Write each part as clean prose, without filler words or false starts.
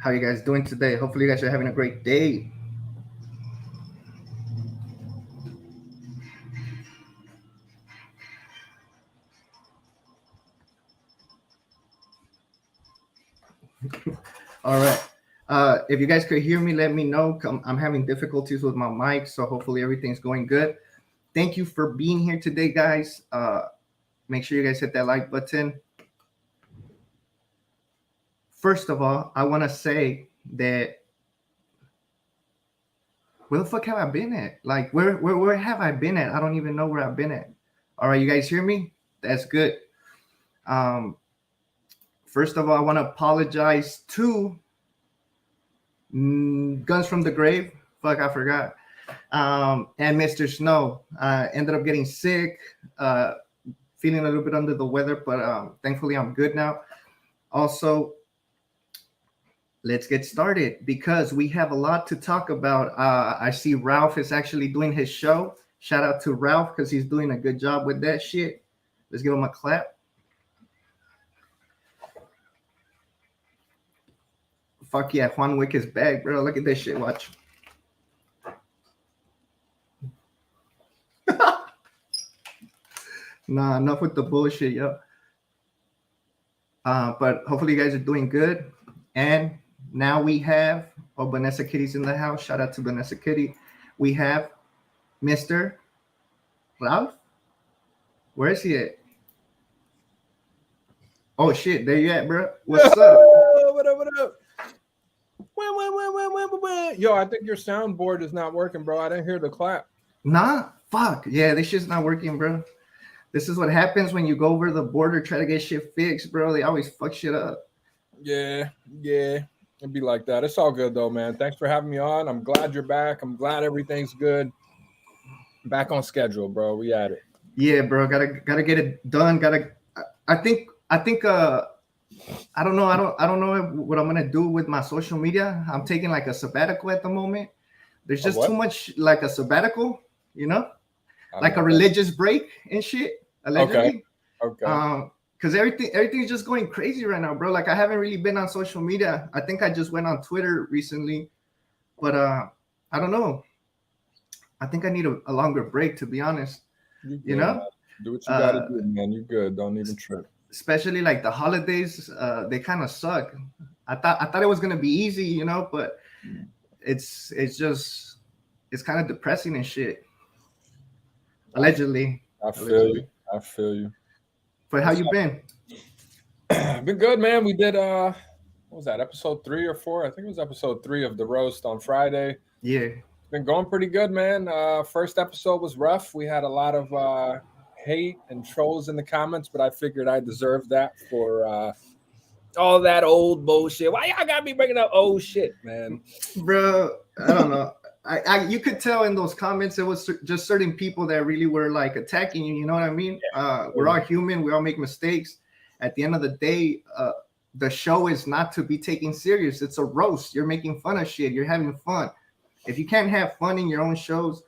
How you guys doing today? Hopefully, you guys are having a great day. All right. If you guys could hear me, let me know. I'm having difficulties with my mic, so hopefully everything's going good. Thank you for being here today, guys. Make sure you guys hit that like button. First of all, I want to say that where the fuck have I been at? Like, where have I been at? I don't even know where I've been at. All right, you guys hear me? That's good. Um, First of all, I want to apologize to Guns from the Grave. Fuck, I forgot. And Mr. Snow. Ended up getting sick, feeling a little bit under the weather, but thankfully I'm good now. Also, let's get started because we have a lot to talk about. I see Ralph is actually doing his show. Shout out to Ralph because he's doing a good job with that shit. Let's give him a clap. Fuck yeah, Juan Wick is back, bro. Look at this shit. Watch. Nah, enough with the bullshit, yo. But hopefully you guys are doing good. And now we have, Vanessa Kitty's in the house. Shout out to Vanessa Kitty. We have Mr. Ralph. Where is he at? Oh shit, there you at, bro. What's up? What up? What up? Yo, I think your soundboard is not working, bro. I didn't hear the clap. Nah, fuck. Yeah, this shit's not working, bro. This is what happens when you go over the border, try to get shit fixed, bro. They always fuck shit up. Yeah. It'd be like that. It's all good though, man. Thanks for having me on. I'm glad you're back. I'm glad everything's good. Back on schedule, bro. We at it. Yeah, bro. Gotta get it done. I think I don't know. I don't know what I'm gonna do with my social media. I'm taking like a sabbatical at the moment. There's just too much like a sabbatical, you know, like a religious break and shit. Allegedly. Okay. Because everything's just going crazy right now, bro. Like I haven't really been on social media. I think I just went on Twitter recently, but I don't know. I think I need a longer break, to be honest. You know, man. Do what you gotta do, man. You good? Don't even trip. Especially like the holidays, they kind of suck. I thought it was gonna be easy, you know, but it's kind of depressing and shit. Allegedly. I feel you. But how you been? Been good, man. We did what was that, episode 3 or 4? I think it was episode 3 of the roast on Friday. Yeah. Been going pretty good, man. First episode was rough. We had a lot of hate and trolls in the comments, but I figured I deserved that for all that old bullshit. Why y'all gotta be bringing up old shit, man? Bro, I don't know. You could tell in those comments it was just certain people that really were like attacking you. You know what I mean? We're all human. We all make mistakes. At the end of the day, the show is not to be taken serious. It's a roast. You're making fun of shit. You're having fun. If you can't have fun in your own shows,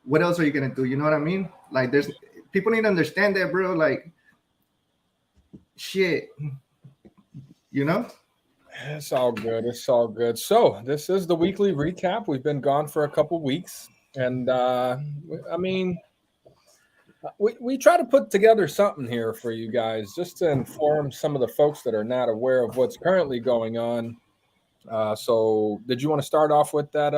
what else are you gonna do? You know what I mean? Like, there's people need to understand that, bro. Like, shit. You know? It's all good. It's all good. So this is the weekly recap. We've been gone for a couple weeks, and I mean, we try to put together something here for you guys, just to inform some of the folks that are not aware of what's currently going on. So, did you want to start off with that?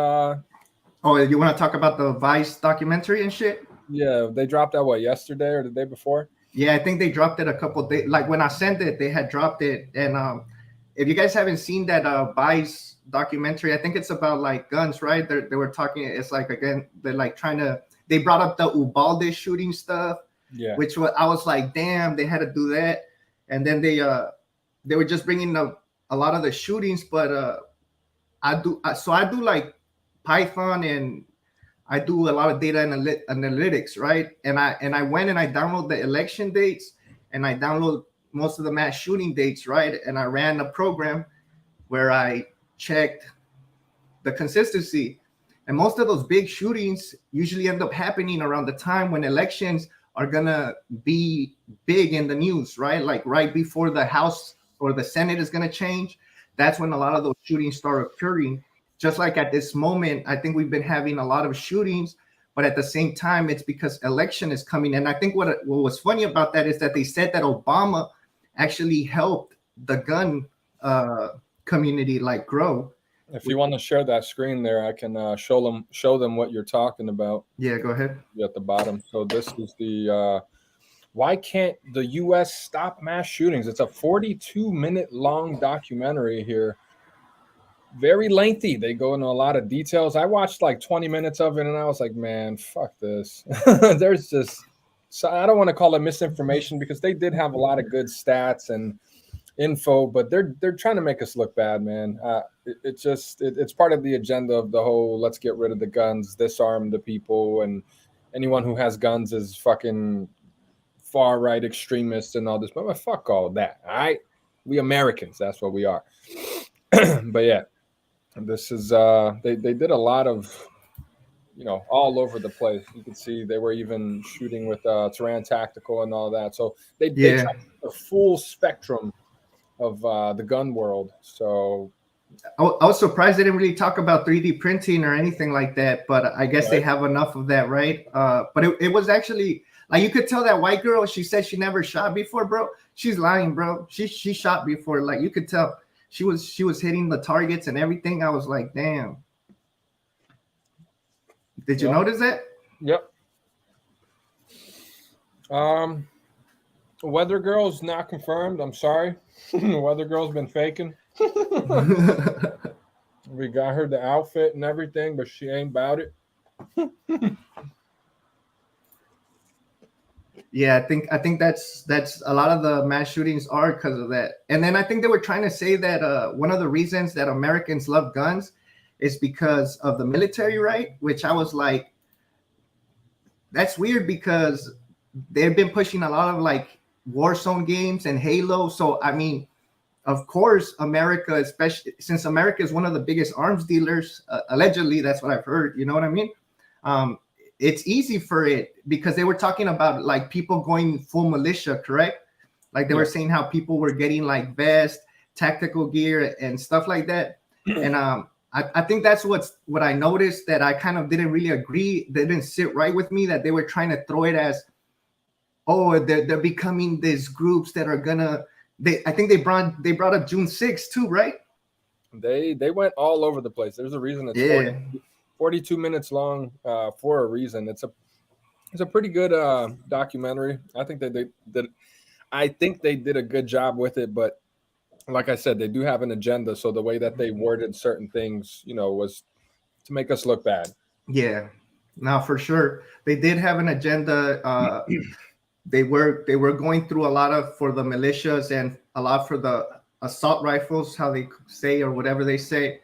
Oh, you want to talk about the Vice documentary and shit? Yeah, they dropped that yesterday or the day before? Yeah, I think they dropped it a couple days. Like when I sent it, they had dropped it, and if you guys haven't seen that Vice documentary, I think it's about like guns, right? They were talking. It's like, again, they're like trying to. They brought up the Ubalde shooting stuff, yeah. Which I was like, damn, they had to do that. And then they were just bringing up a lot of the shootings, but I do like Python, and I do a lot of data analytics, right? And I went and I download the election dates, and I download most of the mass shooting dates, right? And I ran a program where I checked the consistency. And most of those big shootings usually end up happening around the time when elections are gonna be big in the news, right? Like right before the House or the Senate is gonna change. that's when a lot of those shootings start occurring. Just like at this moment, I think we've been having a lot of shootings, but at the same time, it's because election is coming. And I think what was funny about that is that they said that Obama actually helped the gun community like grow. If you want to share that screen there, I can show them what you're talking about. Yeah, go ahead. At the bottom. So this is the why can't the U.S. stop mass shootings? It's a 42-minute long documentary here. Very lengthy. They go into a lot of details. I watched like 20 minutes of it, and I was like, man, fuck this. There's just, so I don't want to call it misinformation because they did have a lot of good stats and info, but they're trying to make us look bad, man. It's part of the agenda of the whole let's get rid of the guns, disarm the people, and anyone who has guns is fucking far right extremists and all this. But fuck all that. All right, we Americans, that's what we are. But yeah, this is they did a lot of, you know, all over the place. You can see they were even shooting with Terran Tactical and all that. So they tried the full spectrum of the gun world. So I was surprised they didn't really talk about 3D printing or anything like that, but I guess they have enough of that, right? But it was actually like you could tell that white girl, she said she never shot before, bro. She's lying, bro. She shot before. Like you could tell she was hitting the targets and everything. I was like, damn. Did you notice that? Yep. Weather girl's not confirmed. I'm sorry. Weather girl's been faking. We got her the outfit and everything, but she ain't about it. Yeah, I think that's a lot of the mass shootings are because of that. And then I think they were trying to say that one of the reasons that Americans love guns is because of the military, right? Which I was like, that's weird because they've been pushing a lot of like Warzone games and Halo. So I mean, of course, America, especially since America is one of the biggest arms dealers, allegedly, that's what I've heard. You know what I mean? It's easy for it because they were talking about like people going full militia, correct? Like they were saying how people were getting like vest, tactical gear, and stuff like that. And I think that's what I noticed that I kind of didn't really agree. They didn't sit right with me that they were trying to throw it as, oh, they're becoming these groups that are gonna. I think they brought up June 6th too, right? They went all over the place. There's a reason it's 42 minutes long for a reason. It's a pretty good documentary. I think they did a good job with it, but like I said, they do have an agenda. So the way that they worded certain things, you know, was to make us look bad. Yeah, no, for sure. They did have an agenda. They were going through a lot of for the militias and a lot for the assault rifles, how they say or whatever they say.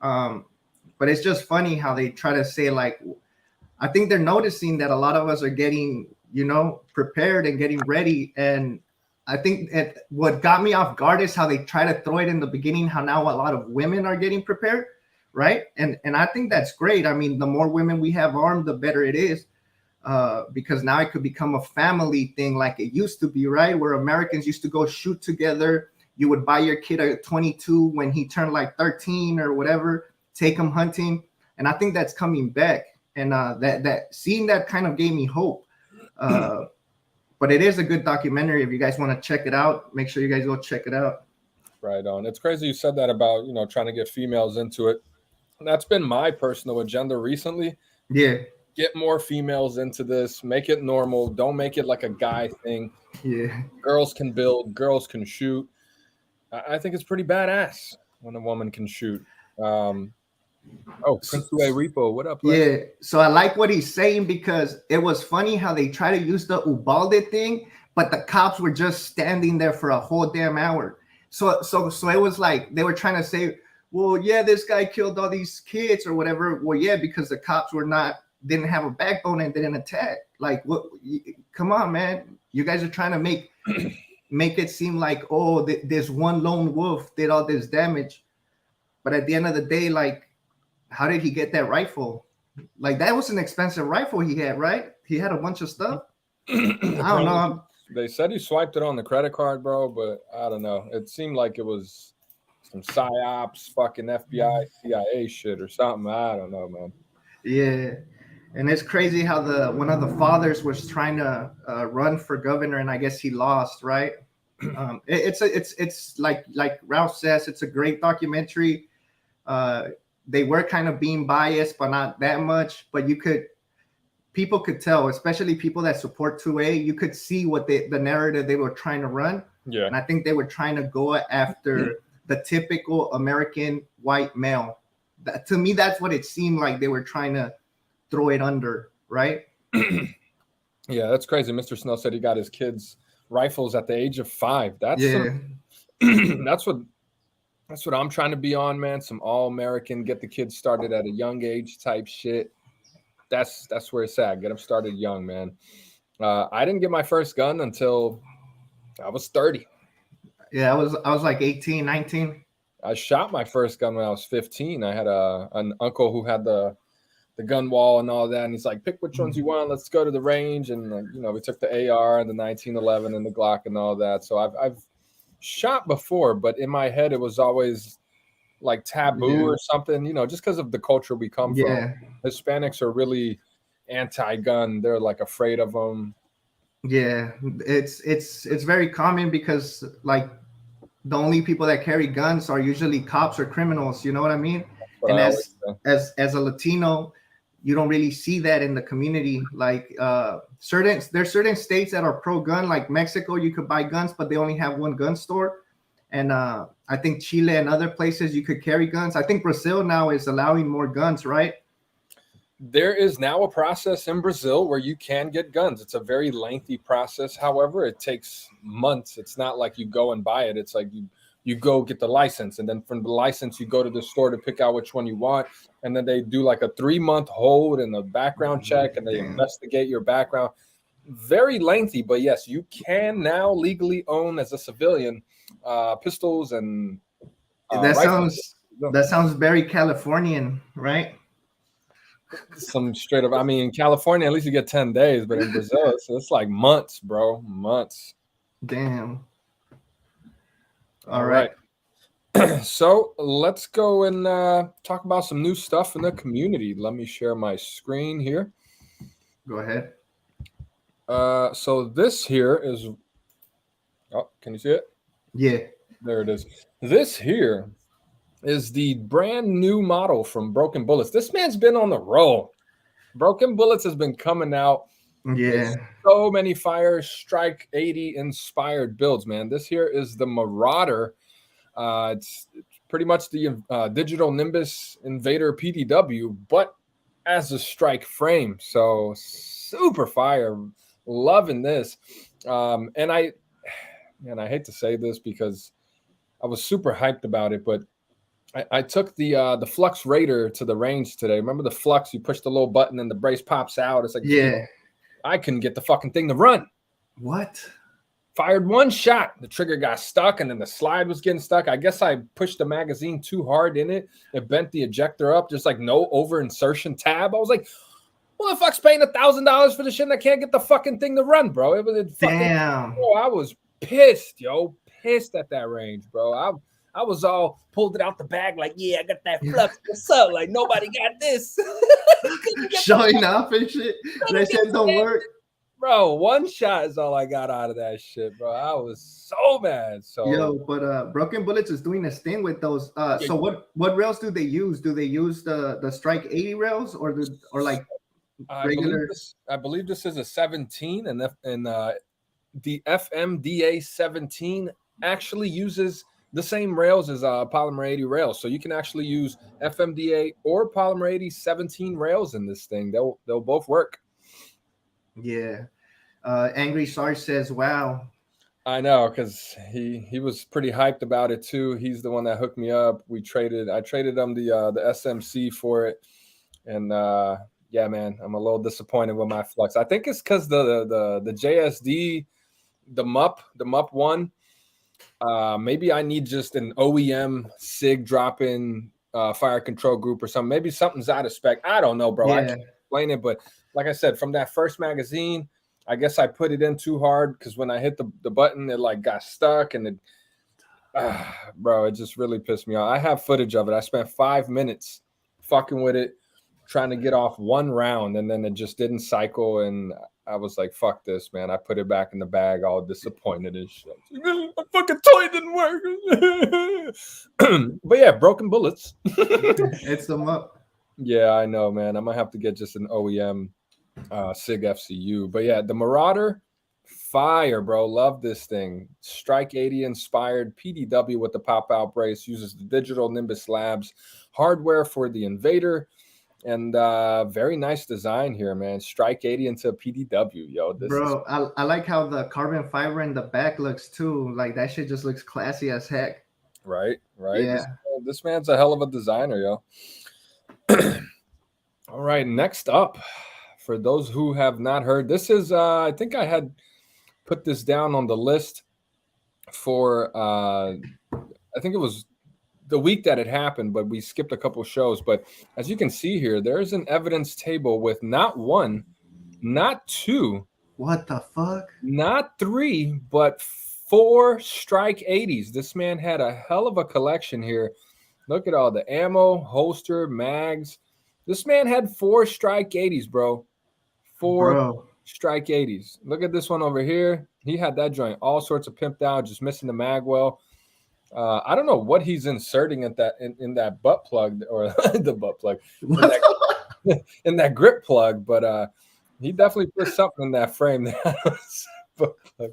But it's just funny how they try to say like, I think they're noticing that a lot of us are getting, you know, prepared and getting ready. And I think what got me off guard is how they try to throw it in the beginning, how now a lot of women are getting prepared, right? And I think that's great. I mean, the more women we have armed, the better it is. Because now it could become a family thing like it used to be, right? Where Americans used to go shoot together. You would buy your kid a 22 when he turned like 13 or whatever, take him hunting. And I think that's coming back. And that seeing that kind of gave me hope. But it is a good documentary. If you guys want to check it out, make sure you guys go check it out. Right on. It's crazy you said that about, you know, trying to get females into it. That's been my personal agenda recently. Yeah. Get more females into this. Make it normal. Don't make it like a guy thing. Yeah. Girls can build. Girls can shoot. I think it's pretty badass when a woman can shoot. Prince Repo, what up? Yeah, so I like what he's saying because it was funny how they try to use the Ubalde thing, but the cops were just standing there for a whole damn hour. So it was like they were trying to say, well, yeah, this guy killed all these kids or whatever. Well, yeah, because the cops didn't have a backbone and didn't attack. Like, what? Come on, man! You guys are trying to make it seem like, oh, this one lone wolf did all this damage, but at the end of the day, like, how did he get that rifle? Like, that was an expensive rifle he had, right? He had a bunch of stuff. I don't know. They said he swiped it on the credit card, bro, but I don't know. It seemed like it was some psyops, fucking FBI, CIA shit or something. I don't know, man. Yeah, and it's crazy how the one of the fathers was trying to run for governor, and I guess he lost, right? It's like Ralph says, it's a great documentary. They were kind of being biased, but not that much. But people could tell, especially people that support 2A, you could see what the narrative they were trying to run. Yeah. And I think they were trying to go after the typical American white male. To me, that's what it seemed like they were trying to throw it under, right? Yeah, that's crazy. Mr. Snow said he got his kids rifles at the age of 5. That's that's what I'm trying to be on, man. Some all-American, get the kids started at a young age type shit. That's where it's at. Get them started young, man. I didn't get my first gun until I was 30. Yeah, I was like 18, 19. I shot my first gun when I was 15. I had an uncle who had the gun wall and all that, and he's like, pick which ones you want. Let's go to the range. And we took the AR and the 1911 and the Glock and all that. So I've shot before, but in my head it was always like taboo or something, just because of the culture we come from. Hispanics are really anti-gun. They're like afraid of them. Yeah, it's very common because like the only people that carry guns are usually cops or criminals. You know what I mean? And as a Latino, you don't really see that in the community. Like there's certain states that are pro-gun, like Mexico. You could buy guns, but they only have one gun store. And I think Chile and other places you could carry guns. I think Brazil now is allowing more guns, right? There is now a process in Brazil where you can get guns. It's a very lengthy process. However, it takes months. It's not like you go and buy it. It's like you go get the license, and then from the license, you go to the store to pick out which one you want. And then they do like a 3-month hold and a background check, and they investigate your background. Very lengthy, but yes, you can now legally own as a civilian pistols and rifles. That sounds very Californian, right? Some straight up. I mean, in California, at least you get 10 days, but in Brazil, it's like months, bro. Months. Damn. All right. So let's go and talk about some new stuff in the community. Let me share my screen here. Go ahead. So this here is. Oh, can you see it? Yeah. There it is. This here is the brand new model from Broken Bullets. This man's been on the roll. Broken Bullets has been coming out. Yeah. So many Fire Strike 80 inspired builds, man. This here is the Marauder. It's pretty much the digital Nimbus Invader PDW, but as a strike frame. So super fire. Loving this. And I hate to say this because I was super hyped about it, but I took the Flux Raider to the range today. Remember the Flux? You push the little button and the brace pops out. It's like, yeah, I couldn't get the fucking thing to run. What? Fired one shot. The trigger got stuck, and then the slide was getting stuck. I guess I pushed the magazine too hard in it. It bent the ejector up. Just like no over insertion tab. I was like, "What the fuck's paying $1,000 for the shit and I can't get the fucking thing to run, bro?" It was damn. Bro, I was pissed, pissed at that range, bro. I was all pulled it out the bag like, yeah, I got that Flux. What's up? Like, nobody got this. Showing up and shit. That shit don't work. Bro, one shot is all I got out of that shit, bro. I was so mad. So but Broken Bullets is doing this thing with those. So what rails do they use? Do they use the Strike 80 rails or like regular? I believe this is a 17, and the FMDA 17 actually uses the same rails as Polymer 80 rails. So you can actually use FMDA or Polymer 80 17 rails in this thing. They'll both work. Yeah. Angry Sarge says, wow. I know, because he was pretty hyped about it too. He's the one that hooked me up. I traded him the SMC for it. And yeah, man, I'm a little disappointed with my Flux. I think it's because the JSD, the MUP one. Maybe I need just an OEM SIG drop-in fire control group or something. Maybe something's out of spec. I don't know, bro. Yeah. I can't explain it, but like I said, from that first magazine, I guess I put it in too hard because when I hit the button, it like got stuck and Bro, it just really pissed me off. I have footage of it. I spent 5 minutes fucking with it, trying to get off one round, and then it just didn't cycle. And I was like, "Fuck this, man!" I put it back in the bag, all disappointed and shit. My fucking toy didn't work. But yeah, broken bullets. It's them up. Yeah, I know, man. I might have to get just an OEM SIG FCU. But yeah, the Marauder, fire, bro. Love this thing. Strike 80 inspired PDW with the pop out brace, uses the digital Nimbus Labs hardware for the Invader. And very nice design here, man. Strike 80 into PDW, yo. This is Bro, I like how the carbon fiber in the back looks too. Like that shit just looks classy as heck. right. Yeah. This man's a hell of a designer, yo. All right, next up, for those who have not heard, this is I think I had put this down on the list for I think it was the week that it happened, but we skipped a couple shows. But as you can see here, there's an evidence table with not one, not two, What the fuck? not three, but 4 Strike 80s. This man had a hell of a collection here. Look at all the ammo, holster, mags. This man had 4 Strike 80s, bro. 4 Bro. Strike 80s. Look at this one over here. He had that joint all sorts of pimped out, just missing the mag well. I don't know what he's inserting at that in that butt plug or the butt plug in that grip plug, but he definitely put something in that frame. Butt plug.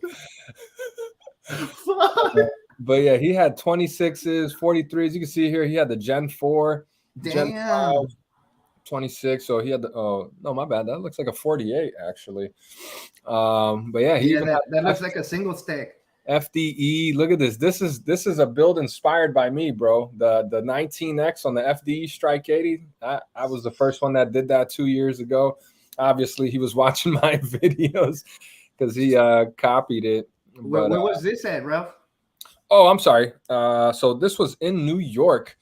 But yeah, he had 26s, 43s. You can see here he had the Gen 4, Gen 5, Damn. 26. So he had the no, my bad. That looks like a 48 actually. But yeah, he Yeah, even that looks like a single stack. FDE. Look at this. This is a build inspired by me, bro. The 19X on the FDE Strike 80. I was the first one that did that 2 years ago. Obviously, he was watching my videos because he copied it. But, Where was this at, Ralph? oh, I'm sorry. So this was in New York.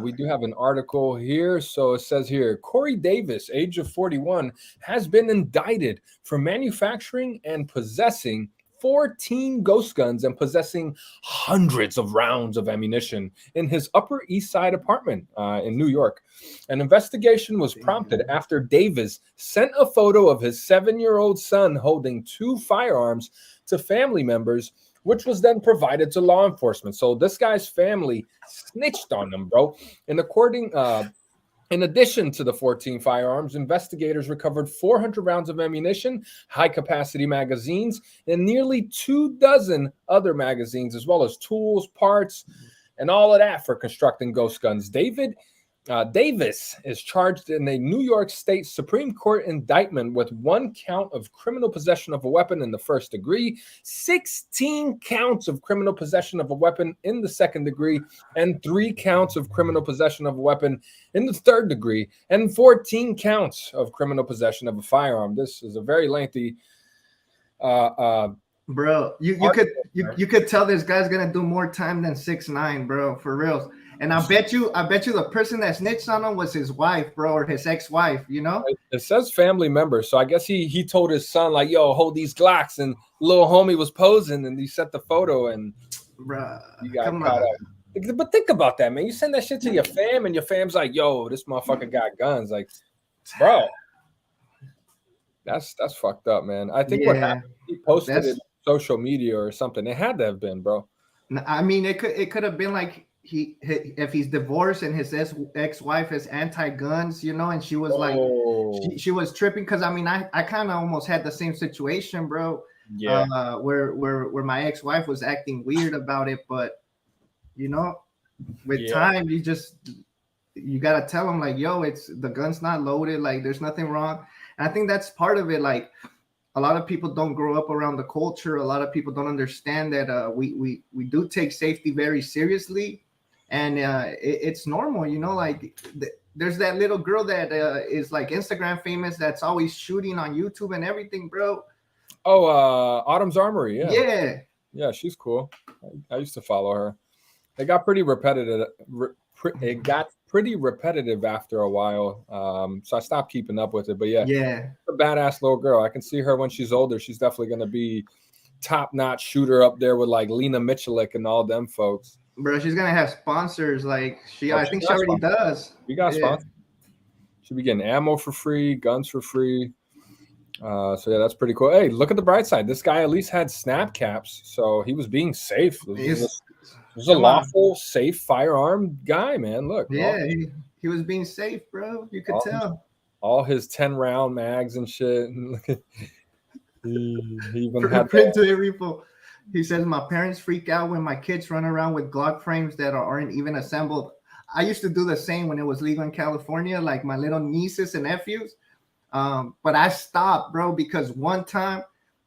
We do have an article here. So it says here, Corey Davis, age of 41, has been indicted for manufacturing and possessing 14 ghost guns and possessing hundreds of rounds of ammunition in his Upper East Side apartment in New York. An investigation was prompted after Davis sent a photo of his 7-year-old son holding 2 firearms to family members, which was then provided to law enforcement. So this guy's family snitched on them, bro. And in addition to the 14 firearms, investigators recovered 400 rounds of ammunition, high-capacity magazines, and nearly 24 other magazines, as well as tools, parts, and all of that for constructing ghost guns. Davis is charged in a New York State Supreme Court indictment with 1 count of criminal possession of a weapon in the first degree, 16 counts of criminal possession of a weapon in the second degree, and 3 counts of criminal possession of a weapon in the third degree, and 14 counts of criminal possession of a firearm. This is a very lengthy bro. You could tell this guy's gonna do more time than 6ix9ine, bro, for real. And I bet you the person that snitched on him was his wife, bro, or his ex-wife, you know? It says family member. So I guess he told his son, like, yo, hold these Glocks, and little homie was posing and he sent the photo and Bruh, you got caught up. But think about that, man. You send that shit to your fam and your fam's like, yo, this motherfucker got guns. Like, bro, that's fucked up, man. I think what happened, he posted it on social media or something. It had to have been, bro. I mean, it could have been like if he's divorced and his ex-wife is anti-guns, you know, and she was like she was tripping because I mean I kind of almost had the same situation, bro. Yeah. Where my ex-wife was acting weird about it, but you know, with time you gotta tell them like, yo, it's the gun's not loaded, like there's nothing wrong. And I think that's part of it. Like a lot of people don't grow up around the culture. A lot of people don't understand that we do take safety very seriously. And it's normal, you know, like there's that little girl that is like Instagram famous that's always shooting on YouTube and everything, bro. Oh, Autumn's Armory. Yeah, she's cool. I used to follow her. It got pretty repetitive. It got pretty repetitive after a while, so I stopped keeping up with it. But yeah, a badass little girl. I can see her when she's older. She's definitely going to be top-notch shooter up there with like Lena Michalik and all them folks. Bro, she's gonna have sponsors. Like I think she got already sponsors. does. We got Yeah. sponsors. She'll be getting ammo for free, guns for free. So yeah, that's pretty cool. Hey, look at the bright side. This guy at least had snap caps, so he was being safe. He was a lawful, safe firearm guy, man. Look. Yeah, he was being safe, bro. You could tell. All his 10-round mags and shit. He even had print to repo. He says, my parents freak out when my kids run around with Glock frames that aren't even assembled. I used to do the same when it was legal in California, like my little nieces and nephews. But I stopped, bro, because one time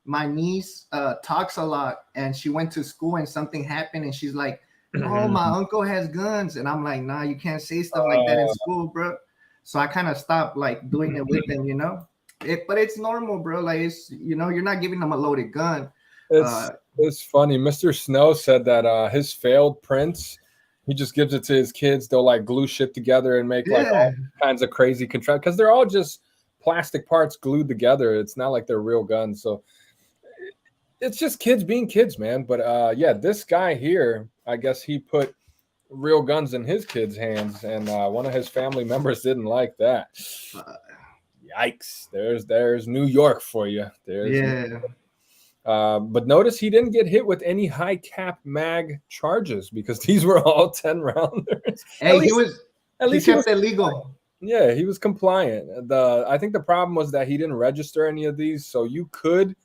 my niece talks a lot and she went to school and something happened and she's like, oh, my uncle has guns. And I'm like, nah, you can't say stuff like that in school, bro. So I kind of stopped like doing it with them, you know. But it's normal, bro. Like, it's, you know, you're not giving them a loaded gun. It's funny. Mr. Snow said that his failed prints, he just gives it to his kids. They'll like glue shit together and make like all kinds of crazy contraptions because they're all just plastic parts glued together. It's not like they're real guns. So it's just kids being kids, man. But yeah, this guy here, I guess he put real guns in his kids' hands, and one of his family members didn't like that. Yikes! There's New York for you. But notice he didn't get hit with any high cap mag charges because these were all 10 rounders. Hey, he kept it legal. Yeah, he was compliant. I think the problem was that he didn't register any of these, so you could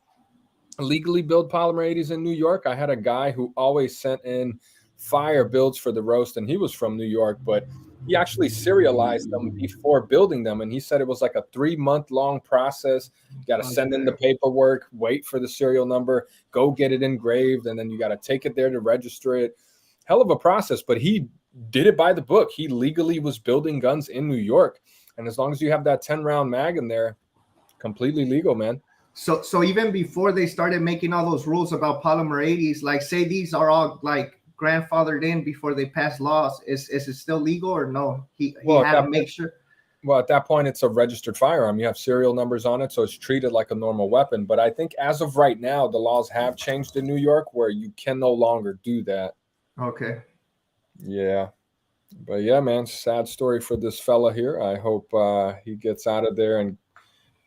legally build polymer 80s in New York. I had a guy who always sent in fire builds for the roast, and he was from New York, but he actually serialized them before building them, and he said it was like a 3-month-long process. You got to send in the paperwork, wait for the serial number, go get it engraved, and then you got to take it there to register it. Hell of a process, but he did it by the book. He legally was building guns in New York, and as long as you have that 10-round mag in there, completely legal, man. So even before they started making all those rules about polymer 80s, like say these are all like grandfathered in before they pass laws, is it still legal or no? He had to make sure. Well, at that point, it's a registered firearm. You have serial numbers on it, so it's treated like a normal weapon. But I think as of right now, the laws have changed in New York where you can no longer do that. Okay. Yeah. But yeah, man, sad story for this fella here. I hope he gets out of there and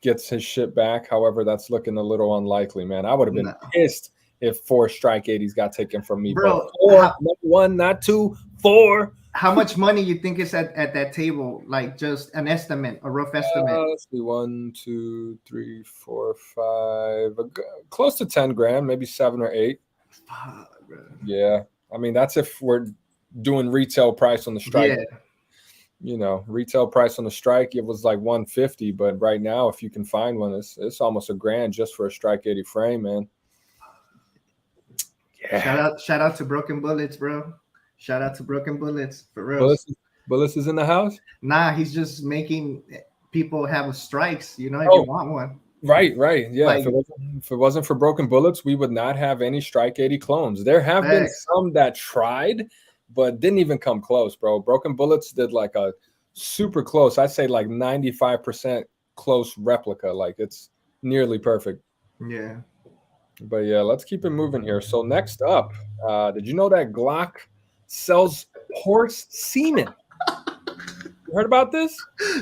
gets his shit back. However, that's looking a little unlikely, man. I would have been pissed if 4 strike 80s got taken from me, bro. 4, not 1, not 2, 4. How much money you think is at that table? Like just an estimate, a rough estimate. Let's see, 1, 2, 3, 4, 5, close to 10 grand, maybe 7 or 8. Yeah, I mean that's if we're doing retail price on the strike. Yeah. You know, retail price on the strike, it was like 150, but right now, if you can find one, it's almost $1,000 just for a strike 80 frame, man. Yeah. Shout out to Broken Bullets, bro. Shout out to Broken Bullets for real. Bullets is in the house? Nah, he's just making people have strikes, you know, if you want one. Right. Yeah. Like, if it wasn't for Broken Bullets, we would not have any strike 80 clones. There have been some that tried, but didn't even come close, bro. Broken Bullets did like a super close, I'd say like 95% close replica. Like it's nearly perfect. Yeah. But yeah, let's keep it moving here. So next up, did you know that Glock sells horse semen? You heard about this?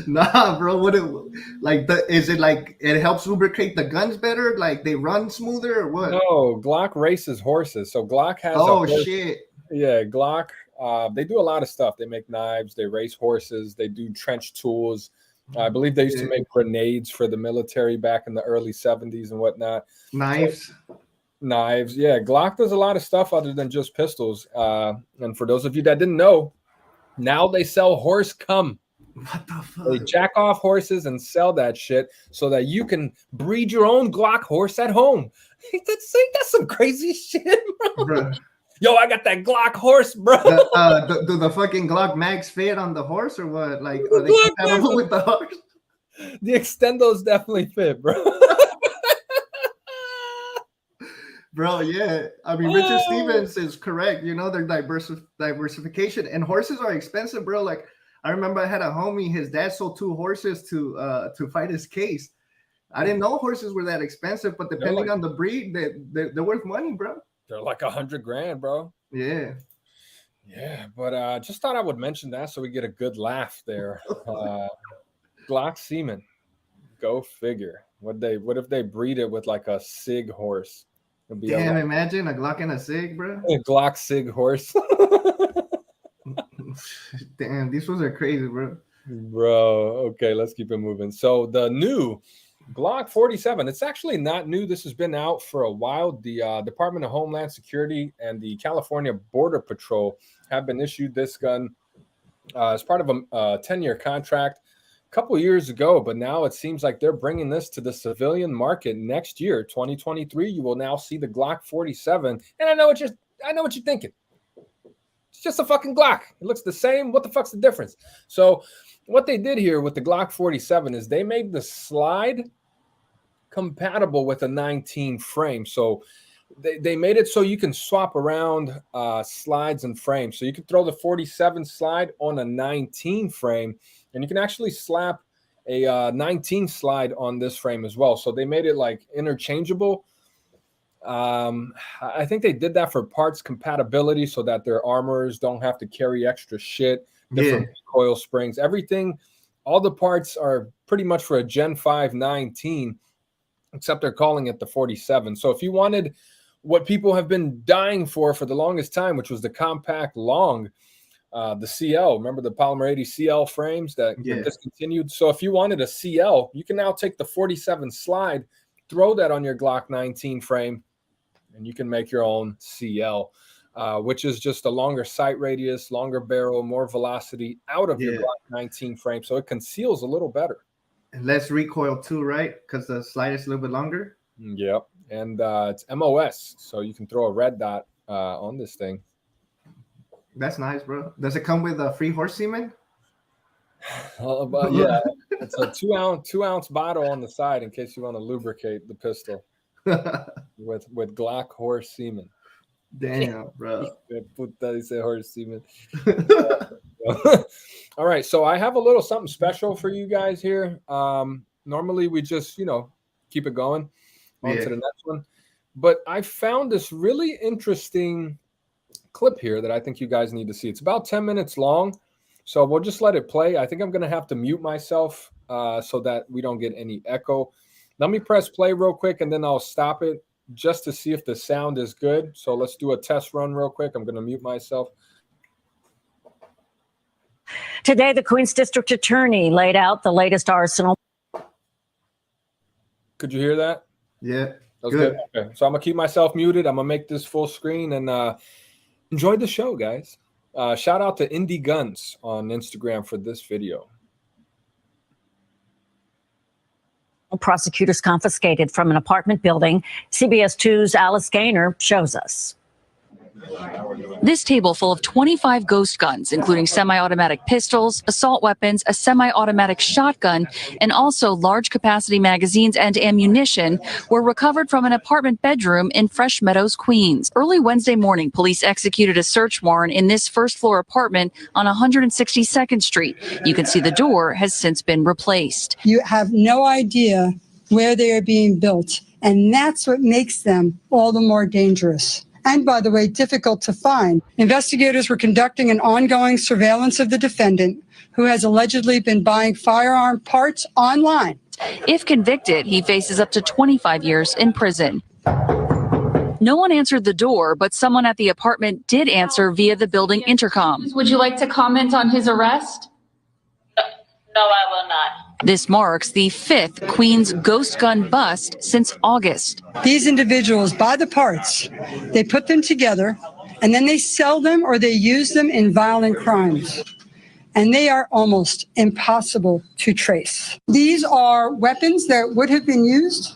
Nah, bro. Is it like it helps lubricate the guns better? Like they run smoother or what? No, Glock races horses. So Glock has shit. Yeah, Glock. They do a lot of stuff. They make knives. They race horses. They do trench tools. I believe they used to make grenades for the military back in the early 70s and whatnot. Knives. Yeah, Glock does a lot of stuff other than just pistols. And for those of you that didn't know, now they sell horse cum. What the fuck? They jack off horses and sell that shit so that you can breed your own Glock horse at home. That's some crazy shit, bro. Yo, I got that Glock horse, bro. Do the fucking Glock mags fit on the horse or what? Like, are they compatible with the horse? The extendos definitely fit, bro. Bro, yeah. I mean, Richard Stevens is correct. You know, their diversification. And horses are expensive, bro. Like, I remember I had a homie, his dad sold 2 horses to fight his case. I didn't know horses were that expensive, but depending on the breed, they're worth money, bro. They're like $100,000, bro. Yeah. Yeah, but just thought I would mention that so we get a good laugh there. Glock semen. Go figure. What if they breed it with like a Sig horse? Damn, imagine a Glock and a Sig, bro. A Glock Sig horse. Damn, these ones are crazy, bro. Bro, okay, let's keep it moving. So the new Glock 47, it's actually not new. This has been out for a while. The Department of Homeland Security and the California Border Patrol have been issued this gun as part of a 10-year contract a couple years ago, but now it seems like they're bringing this to the civilian market next year, 2023. You will now see the Glock 47, and I know what you're thinking. It's just a fucking Glock. It looks the same. What the fuck's the difference? So what they did here with the Glock 47 is they made the slide compatible with a 19 frame. So they made it so you can swap around slides and frames. So you can throw the 47 slide on a 19 frame, and you can actually slap a 19 slide on this frame as well. So they made it like interchangeable. I think they did that for parts compatibility so that their armorers don't have to carry extra shit, different coil springs, everything. All the parts are pretty much for a Gen 5 19, except they're calling it the 47. So if you wanted what people have been dying for the longest time, which was the compact long, the CL, remember the Polymer 80 CL frames that get discontinued? So if you wanted a CL, you can now take the 47 slide, throw that on your Glock 19 frame, and you can make your own CL, which is just a longer sight radius, longer barrel, more velocity out of your Glock 19 frame. So it conceals a little better. And less recoil too, right? Because the slide is a little bit longer. Yep. And it's MOS, so you can throw a red dot on this thing. That's nice, bro. Does it come with a free horse semen? Yeah, it's a two ounce bottle on the side in case you want to lubricate the pistol with Glock horse semen. Damn, bro. Horse semen. All right, so I have a little something special for you guys here. Normally we just keep it going on to the next one, but I found this really interesting clip here that I think you guys need to see. It's about 10 minutes long, so we'll just let it play. I think I'm gonna have to mute myself so that we don't get any echo. Let me press play real quick and then I'll stop it just to see if the sound is good. So let's do a test run real quick. I'm gonna mute myself. Today, the Queens District Attorney laid out the latest arsenal. Could you hear that? Yeah. That was good. Okay. So I'm gonna keep myself muted. I'm gonna make this full screen and enjoy the show, guys. Shout out to Indie Guns on Instagram for this video. Prosecutors confiscated from an apartment building. CBS 2's Alice Gaynor shows us. This table full of 25 ghost guns, including semi-automatic pistols, assault weapons, a semi-automatic shotgun, and also large capacity magazines and ammunition, were recovered from an apartment bedroom in Fresh Meadows, Queens. Early Wednesday morning, police executed a search warrant in this first-floor apartment on 162nd Street. You can see the door has since been replaced. You have no idea where they are being built, and that's what makes them all the more dangerous. And, by the way, difficult to find. Investigators were conducting an ongoing surveillance of the defendant, who has allegedly been buying firearm parts online. If convicted, he faces up to 25 years in prison. No one answered the door, but someone at the apartment did answer via the building intercom. Would you like to comment on his arrest? No, I will not. This marks the 5th Queens ghost gun bust since August. These individuals buy the parts, they put them together, and then they sell them or they use them in violent crimes. And they are almost impossible to trace. These are weapons that would have been used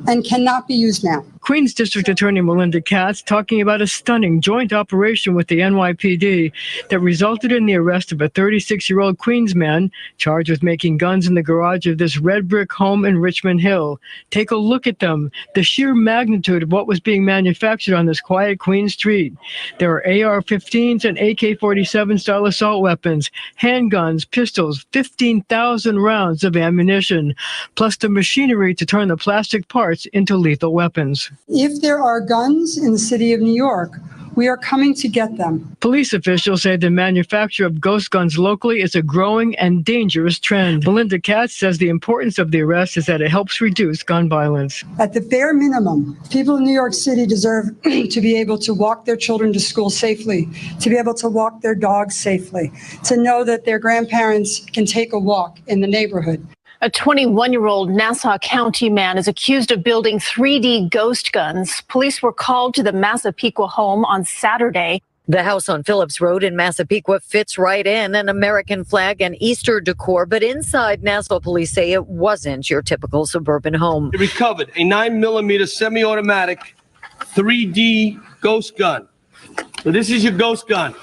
and cannot be used now. Queens District Attorney Melinda Katz talking about a stunning joint operation with the NYPD that resulted in the arrest of a 36-year-old Queens man charged with making guns in the garage of this red brick home in Richmond Hill. Take a look at them, the sheer magnitude of what was being manufactured on this quiet Queens street. There are AR-15s and AK-47 style assault weapons, handguns, pistols, 15,000 rounds of ammunition, plus the machinery to turn the plastic parts into lethal weapons. If there are guns in the city of New York, we are coming to get them. Police officials say the manufacture of ghost guns locally is a growing and dangerous trend. Melinda Katz says the importance of the arrest is that it helps reduce gun violence. At the bare minimum, people in New York City deserve to be able to walk their children to school safely, to be able to walk their dogs safely, to know that their grandparents can take a walk in the neighborhood. A 21-year-old Nassau County man is accused of building 3D ghost guns. Police were called to the Massapequa home on Saturday. The house on Phillips Road in Massapequa fits right in, an American flag and Easter decor, but inside, Nassau police say it wasn't your typical suburban home. They recovered a 9mm semi-automatic 3D ghost gun. So this is your ghost gun.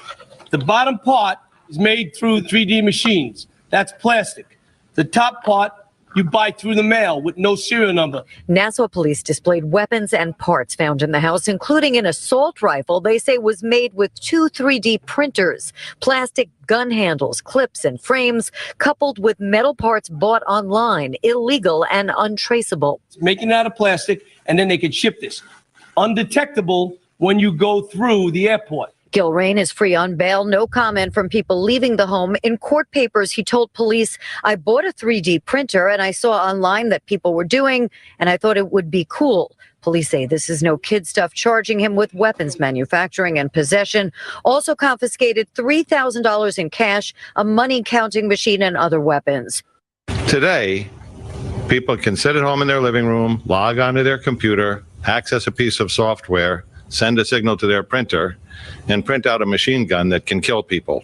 The bottom part is made through 3D machines. That's plastic. The top part you buy through the mail with no serial number. Nassau police displayed weapons and parts found in the house, including an assault rifle they say was made with 2 3D printers, plastic gun handles, clips, and frames, coupled with metal parts bought online, illegal and untraceable. Making it out of plastic, and then they could ship this. Undetectable when you go through the airport. Gilrain is free on bail. No comment from people leaving the home. In court papers, he told police, I bought a 3D printer and I saw online that people were doing, and I thought it would be cool. Police say this is no kid stuff, charging him with weapons manufacturing and possession. Also confiscated $3,000 in cash, a money counting machine, and other weapons. Today, people can sit at home in their living room, log onto their computer, access a piece of software, send a signal to their printer, and print out a machine gun that can kill people.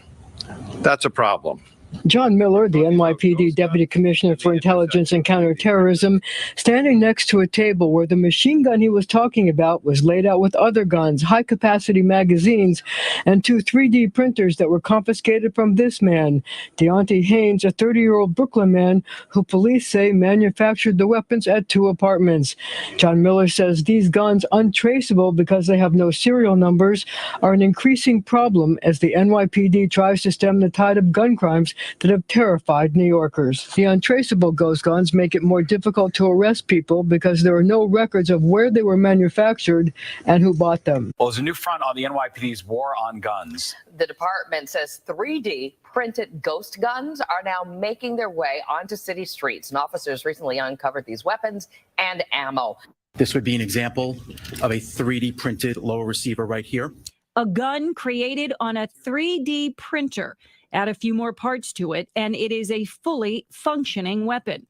That's a problem. John Miller, the NYPD Deputy Commissioner for Intelligence and Counterterrorism, standing next to a table where the machine gun he was talking about was laid out with other guns, high-capacity magazines, and 2 3D printers that were confiscated from this man, Deontay Haynes, a 30-year-old Brooklyn man who police say manufactured the weapons at 2 apartments. John Miller says these guns, untraceable because they have no serial numbers, are an increasing problem as the NYPD tries to stem the tide of gun crimes that have terrified New Yorkers. The untraceable ghost guns make it more difficult to arrest people because there are no records of where they were manufactured and who bought them. Well, there's a new front on the NYPD's war on guns. The department says 3D printed ghost guns are now making their way onto city streets, and officers recently uncovered these weapons and ammo. This would be an example of a 3D printed lower receiver right here. A gun created on a 3D printer. Add a few more parts to it, and it is a fully functioning weapon.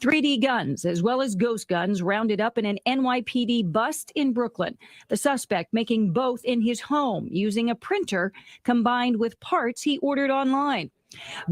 3D guns, as well as ghost guns, rounded up in an NYPD bust in Brooklyn. The suspect making both in his home using a printer combined with parts he ordered online.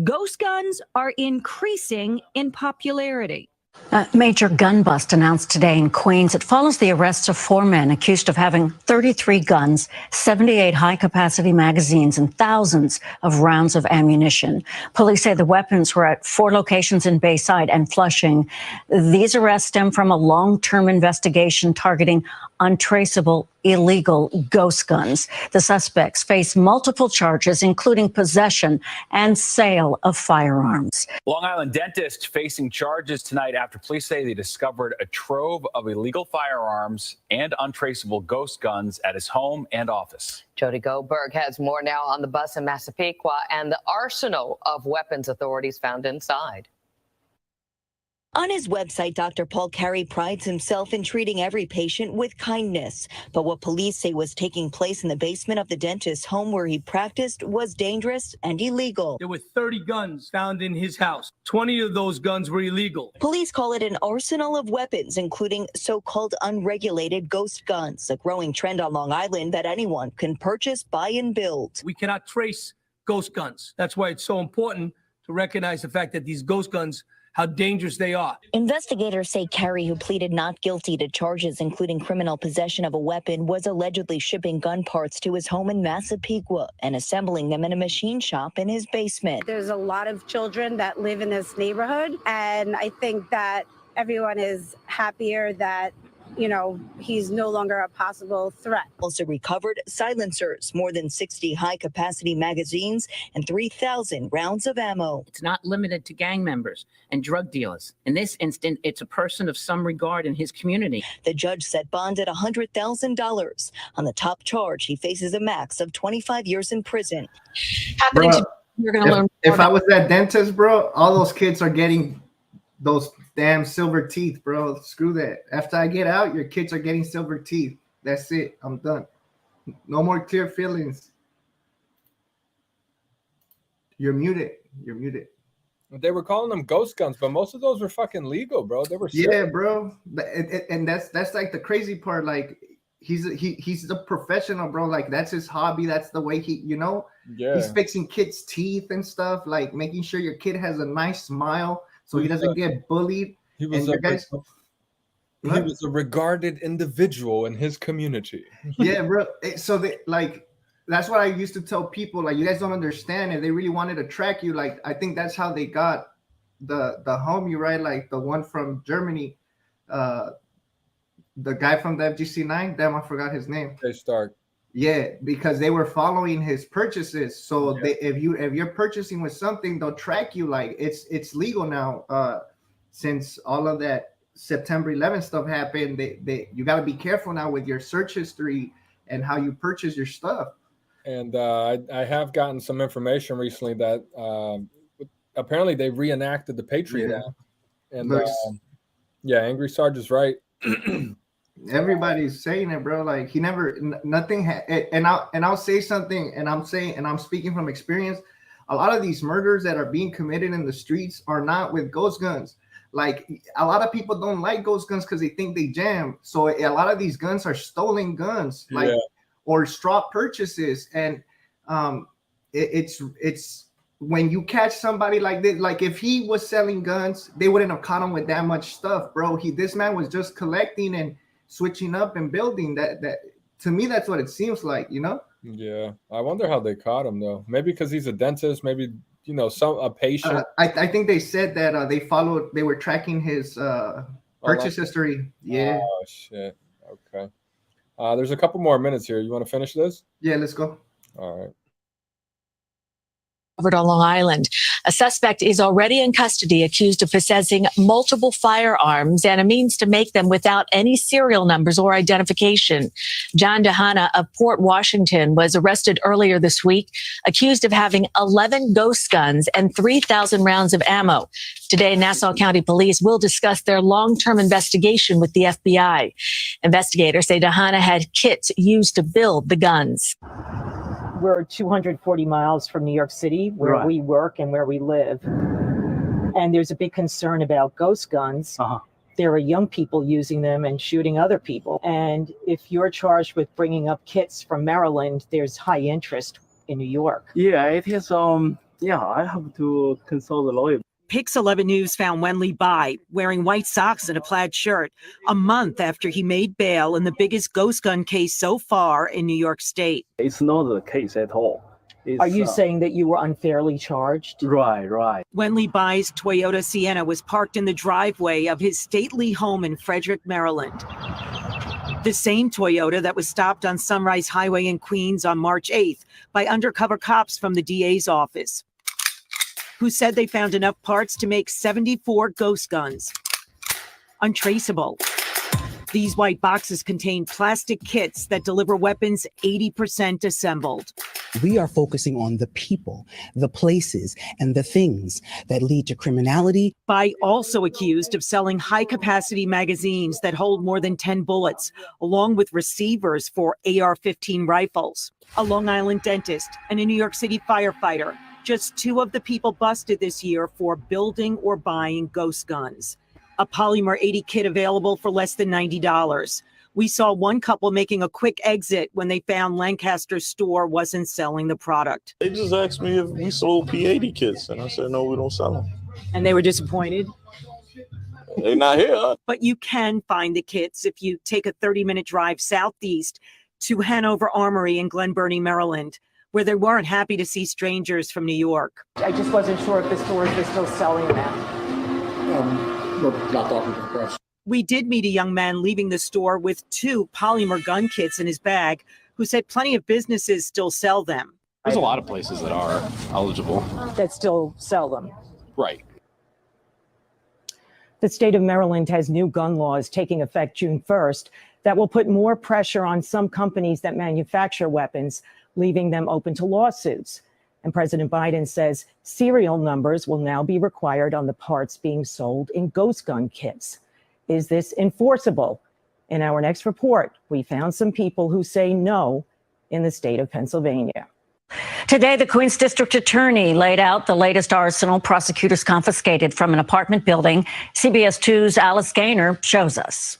Ghost guns are increasing in popularity. A major gun bust announced today in Queens. It follows the arrests of 4 men accused of having 33 guns, 78 high-capacity magazines, and thousands of rounds of ammunition. Police say the weapons were at 4 locations in Bayside and Flushing. These arrests stem from a long-term investigation targeting untraceable illegal ghost guns. The suspects face multiple charges, including possession and sale of firearms. Long Island dentist facing charges tonight after police say they discovered a trove of illegal firearms and untraceable ghost guns at his home and office. Jody Goldberg has more now on the bus in Massapequa and the arsenal of weapons authorities found inside. On his website, Dr. Paul Carey prides himself in treating every patient with kindness. But what police say was taking place in the basement of the dentist's home where he practiced was dangerous and illegal. There were 30 guns found in his house. 20 of those guns were illegal. Police call it an arsenal of weapons, including so-called unregulated ghost guns, a growing trend on Long Island that anyone can purchase, buy, and build. We cannot trace ghost guns. That's why it's so important to recognize the fact that these ghost guns how dangerous they are. Investigators say Carey, who pleaded not guilty to charges including criminal possession of a weapon, was allegedly shipping gun parts to his home in Massapequa and assembling them in a machine shop in his basement. There's a lot of children that live in this neighborhood, and I think that everyone is happier that, you know, he's no longer a possible threat. Also recovered silencers, more than 60 high-capacity magazines, and 3,000 rounds of ammo. It's not limited to gang members and drug dealers. In this instant, it's a person of some regard in his community. The judge set bond at $100,000. On the top charge, he faces a max of 25 years in prison. Bro, You're going to learn. If I was that dentist, bro, all those kids are getting those damn silver teeth, bro. Screw that. After I get out, your kids are getting silver teeth. That's it. I'm done. No more clear feelings. You're muted. You're muted. They were calling them ghost guns, but most of those were fucking legal, bro. They were sick. Yeah, bro. And that's like the crazy part. Like he's the professional, bro. Like that's his hobby. That's the way he, you know. Yeah. He's fixing kids' teeth and stuff. Like making sure your kid has a nice smile so he doesn't get bullied. He was a regarded individual in his community. Yeah, bro. So they like that's what I used to tell people. Like, you guys don't understand, and they really wanted to track you. Like, I think that's how they got the homie, right? Like the one from Germany, the guy from the FGC9. Damn, I forgot his name. They Stark. Yeah, because they were following his purchases. So if you're purchasing with something, they'll track you. Like it's legal now. Since all of that September 11th stuff happened, you got to be careful now with your search history and how you purchase your stuff. And I have gotten some information recently that apparently they reenacted the Patriot Act. And Angry Sarge is right. Everybody's saying it, bro. Like nothing. And I'll say something, and I'm speaking from experience. A lot of these murders that are being committed in the streets are not with ghost guns. Like a lot of people don't like ghost guns because they think they jam. So a lot of these guns are stolen guns, or straw purchases. And it's when you catch somebody like this, like if he was selling guns, they wouldn't have caught him with that much stuff, bro. This man was just collecting and switching up and building. That to me, that's what it seems like, you know? Yeah, I wonder how they caught him though. Maybe because he's a dentist. Maybe a patient. I think they said that they were tracking his purchase history. Yeah. Oh shit. Okay. There's a couple more minutes here. You want to finish this? Yeah, let's go. All right. On Long Island. A suspect is already in custody accused of possessing multiple firearms and a means to make them without any serial numbers or identification. John DeHana of Port Washington was arrested earlier this week, accused of having 11 ghost guns and 3,000 rounds of ammo. Today, Nassau County Police will discuss their long-term investigation with the FBI. Investigators say DeHana had kits used to build the guns. We're 240 miles from New York City, where we work and where we live. And there's a big concern about ghost guns. There are young people using them and shooting other people. And if you're charged with bringing up kits from Maryland, there's high interest in New York. Yeah, it is. I have to consult the lawyer. Pix 11 News found Wenley Bai wearing white socks and a plaid shirt a month after he made bail in the biggest ghost gun case so far in New York State. It's not the case at all. Are you saying that you were unfairly charged? Right. Wenley Bai's Toyota Sienna was parked in the driveway of his stately home in Frederick, Maryland. The same Toyota that was stopped on Sunrise Highway in Queens on March 8th by undercover cops from the DA's office, who said they found enough parts to make 74 ghost guns. Untraceable. These white boxes contain plastic kits that deliver weapons 80% assembled. We are focusing on the people, the places, and the things that lead to criminality. Bai also accused of selling high-capacity magazines that hold more than 10 bullets, along with receivers for AR-15 rifles. A Long Island dentist and a New York City firefighter, just two of the people busted this year for building or buying ghost guns. A Polymer 80 kit available for less than $90. We saw one couple making a quick exit when they found Lancaster's store wasn't selling the product. They just asked me if we sold P80 kits, and I said, no, we don't sell them. And they were disappointed. They're not here. But you can find the kits if you take a 30-minute drive southeast to Hanover Armory in Glen Burnie, Maryland, where they weren't happy to see strangers from New York. I just wasn't sure if the stores were still selling them. We're not talking to the press. We did meet a young man leaving the store with 2 polymer gun kits in his bag who said plenty of businesses still sell them. There's a lot of places that are eligible. That still sell them. Right. The state of Maryland has new gun laws taking effect June 1st that will put more pressure on some companies that manufacture weapons, leaving them open to lawsuits. And President Biden says serial numbers will now be required on the parts being sold in ghost gun kits. Is this enforceable? In our next report, we found some people who say no in the state of Pennsylvania. Today, the Queens District Attorney laid out the latest arsenal prosecutors confiscated from an apartment building. CBS 2's Alice Gaynor shows us.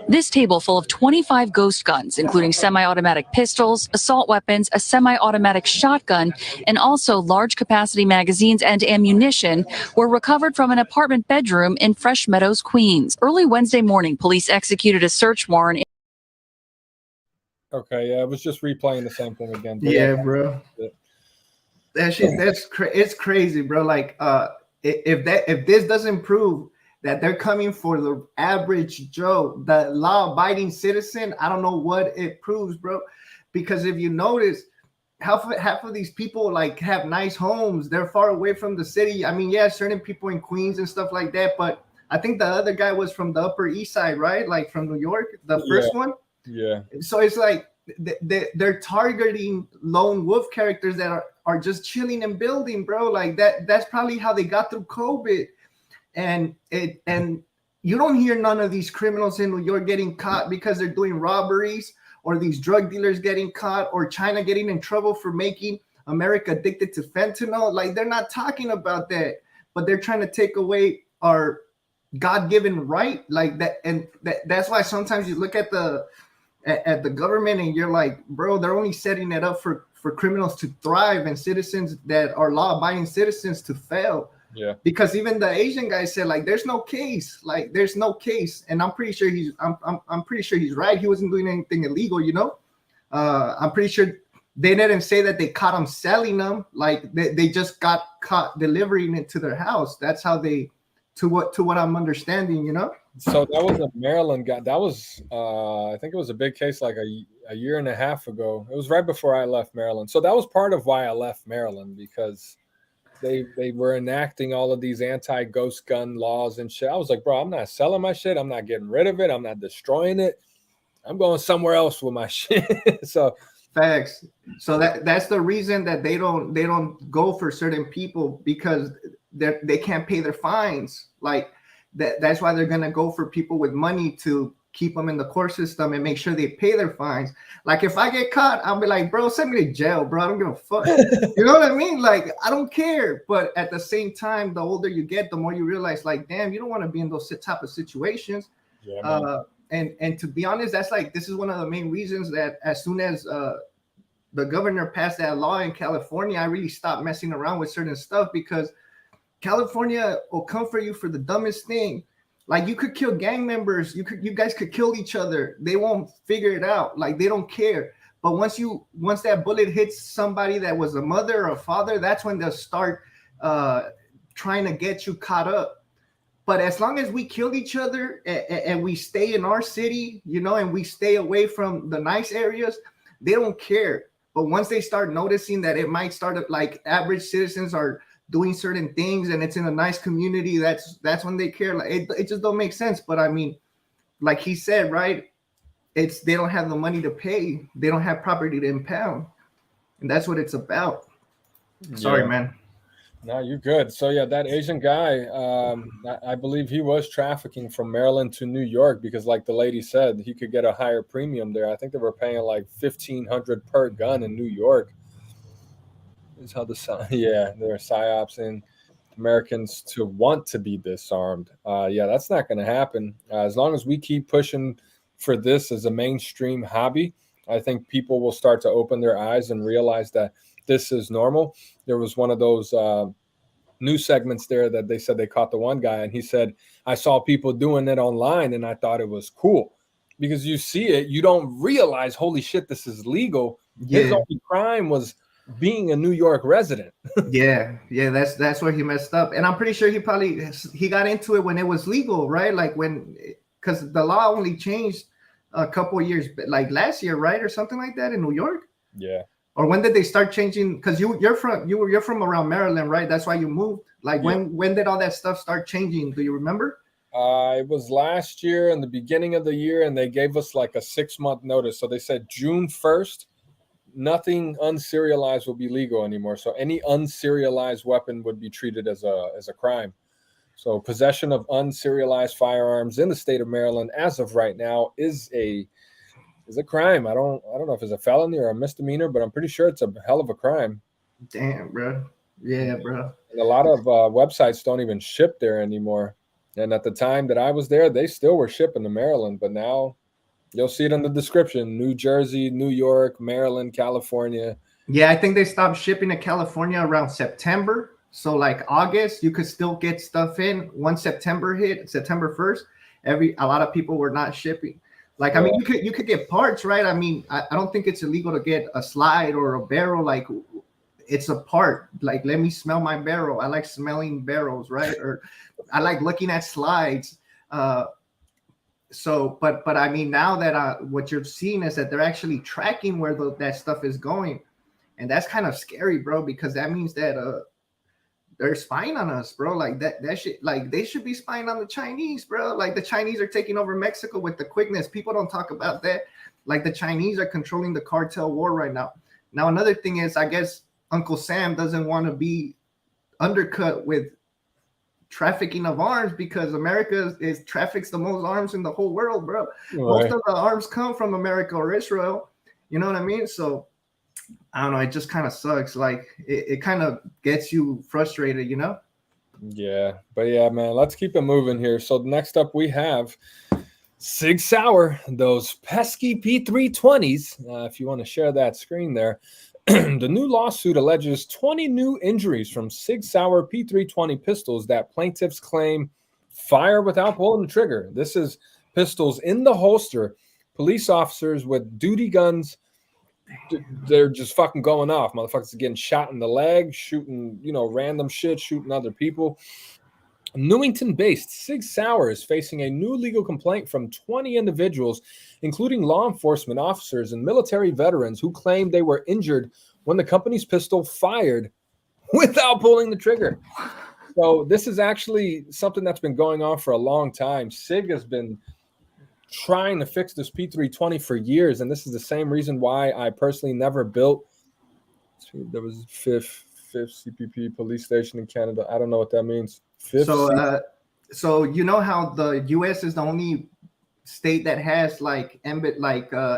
This table full of 25 ghost guns, including semi-automatic pistols, assault weapons, a semi-automatic shotgun, and also large capacity magazines and ammunition, were recovered from an apartment bedroom in Fresh Meadows, Queens. Early Wednesday morning, police executed a search warrant. Okay, yeah, I was just replaying the same thing again. Yeah, bro. It's crazy, bro. Like, if this doesn't prove that they're coming for the average Joe, the law-abiding citizen, I don't know what it proves, bro. Because if you notice, half of these people like have nice homes. They're far away from the city. I mean, yeah, certain people in Queens and stuff like that, but I think the other guy was from the Upper East Side, right? Like from New York, the first one. Yeah. So it's like they're targeting lone wolf characters that are just chilling and building, bro. Like that's probably how they got through COVID. And you don't hear none of these criminals in New York getting caught because they're doing robberies, or these drug dealers getting caught, or China getting in trouble for making America addicted to fentanyl. Like, they're not talking about that, but they're trying to take away our God-given right, like that. And that's why sometimes you look at the government and you're like, bro, they're only setting it up for criminals to thrive and citizens that are law-abiding citizens to fail. Yeah. Because even the Asian guy said, like, there's no case. Like, there's no case. And I'm pretty sure I'm pretty sure he's right. He wasn't doing anything illegal, you know? I'm pretty sure they didn't say that they caught him selling them. Like, they just got caught delivering it to their house. That's how they, to what I'm understanding, you know? So that was a Maryland guy. That was, I think it was a big case like a year and a half ago. It was right before I left Maryland. So that was part of why I left Maryland, because they were enacting all of these anti-ghost gun laws and shit. I was like, bro, I'm not selling my shit. I'm not getting rid of it. I'm not destroying it. I'm going somewhere else with my shit. So facts. So that's the reason that they don't go for certain people, because they can't pay their fines. Like that's why they're gonna go for people with money to keep them in the court system and make sure they pay their fines. Like, if I get caught, I'll be like, bro, send me to jail, bro. I don't give a fuck. You know what I mean? Like, I don't care. But at the same time, the older you get, the more you realize, like, damn, you don't want to be in those type of situations. Yeah, and to be honest, that's like, this is one of the main reasons that as soon as the governor passed that law in California, I really stopped messing around with certain stuff, because California will come for you for the dumbest thing. Like, you could kill gang members. You guys could kill each other. They won't figure it out. Like, they don't care. But once that bullet hits somebody that was a mother or a father, that's when they'll start trying to get you caught up. But as long as we kill each other and we stay in our city, you know, and we stay away from the nice areas, they don't care. But once they start noticing that it might start like average citizens are doing certain things and it's in a nice community, that's when they care. Like, it just don't make sense. But I mean, like he said, right, they don't have the money to pay, they don't have property to impound, and that's what it's about. Sorry, man. No, you're good. So yeah, that Asian guy, I believe he was trafficking from Maryland to New York, because like the lady said, he could get a higher premium there. I think they were paying like $1,500 per gun in New York. Is how there are psyops in Americans to want to be disarmed. Yeah, that's not going to happen. As long as we keep pushing for this as a mainstream hobby, I think people will start to open their eyes and realize that this is normal. There was one of those news segments there that they said they caught the one guy, and he said, I saw people doing it online and I thought it was cool, because you see it, you don't realize, holy shit, this is legal. His only crime was being a New York resident. yeah, that's where he messed up. And I'm pretty sure he got into it when it was legal, right? Like because the law only changed a couple of years, like last year, right, or something like that in New York. Yeah. Or when did they start changing? Because you're from around Maryland, right? That's why you moved. Like when did all that stuff start changing? Do you remember? It was last year in the beginning of the year, and they gave us like a 6-month notice. So they said June 1st, nothing unserialized will be legal anymore. So any unserialized weapon would be treated as a crime. So possession of unserialized firearms in the state of Maryland, as of right now, is a crime. I don't know if it's a felony or a misdemeanor, but I'm pretty sure it's a hell of a crime. Damn, bro. Yeah, bro. And a lot of websites don't even ship there anymore. And at the time that I was there, they still were shipping to Maryland. But now you'll see it in the description: New Jersey, New York, Maryland, California. Yeah, I think they stopped shipping to California around September. So like August, you could still get stuff in. Once September hit, September 1st, a lot of people were not shipping. Like, I mean, you could get parts, right? I mean, I don't think it's illegal to get a slide or a barrel. Like, it's a part. Like, let me smell my barrel. I like smelling barrels, right? Or I like looking at slides. So, but I mean, now that what you're seeing is that they're actually tracking where that stuff is going, and that's kind of scary, bro, because that means that they're spying on us, bro. Like that shit, like they should be spying on the Chinese, bro. Like the Chinese are taking over Mexico with the quickness. People don't talk about that. Like the Chinese are controlling the cartel war right now. Now, another thing is, I guess Uncle Sam doesn't want to be undercut with trafficking of arms, because America traffics the most arms in the whole world, bro. Right. Most of the arms come from America or Israel. You know what I mean? So I don't know. It just kind of sucks. Like it kind of gets you frustrated, you know? Yeah, but yeah, man, let's keep it moving here. So next up we have Sig Sauer, those pesky P320s. If you want to share that screen there. The new lawsuit alleges 20 new injuries from Sig Sauer P320 pistols that plaintiffs claim fire without pulling the trigger. This is pistols in the holster. Police officers with duty guns, they're just fucking going off. Motherfuckers are getting shot in the leg, shooting, random shit, shooting other people. Newington-based Sig Sauer is facing a new legal complaint from 20 individuals, including law enforcement officers and military veterans, who claim they were injured when the company's pistol fired without pulling the trigger. So this is actually something that's been going on for a long time. Sig has been trying to fix this P320 for years, and this is the same reason why I personally never built. There was fifth CPP police station in Canada. I don't know what that means. So you know how the U.S. is the only state that has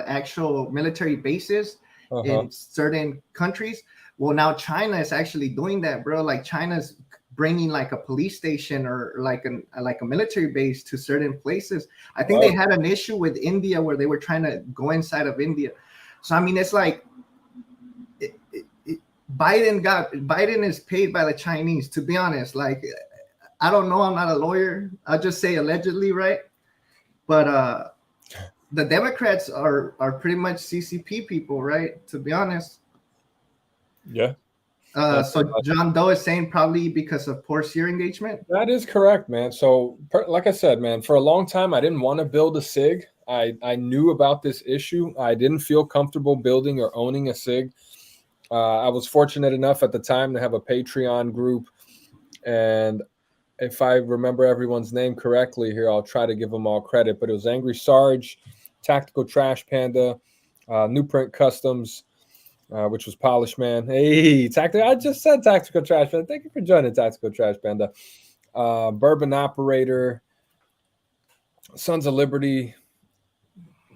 actual military bases in certain countries. Well, now China is actually doing that, bro. Like China's bringing like a police station or like a military base to certain places. I think they had an issue with India where they were trying to go inside of India. So I mean, it's like Biden is paid by the Chinese, to be honest. Like, I don't know. I'm not a lawyer. I'll just say allegedly, right? But the Democrats are pretty much CCP people, right? To be honest. Yeah. So John Doe is saying probably because of poor seer engagement. That is correct, man. So like I said, man, for a long time, I didn't want to build a SIG. I knew about this issue. I didn't feel comfortable building or owning a SIG. I was fortunate enough at the time to have a Patreon group, and if I remember everyone's name correctly here, I'll try to give them all credit, but it was Angry Sarge, Tactical Trash Panda, New Print Customs, which was Polish Man. Hey, I just said Tactical Trash Panda. Thank you for joining Tactical Trash Panda. Bourbon Operator, Sons of Liberty,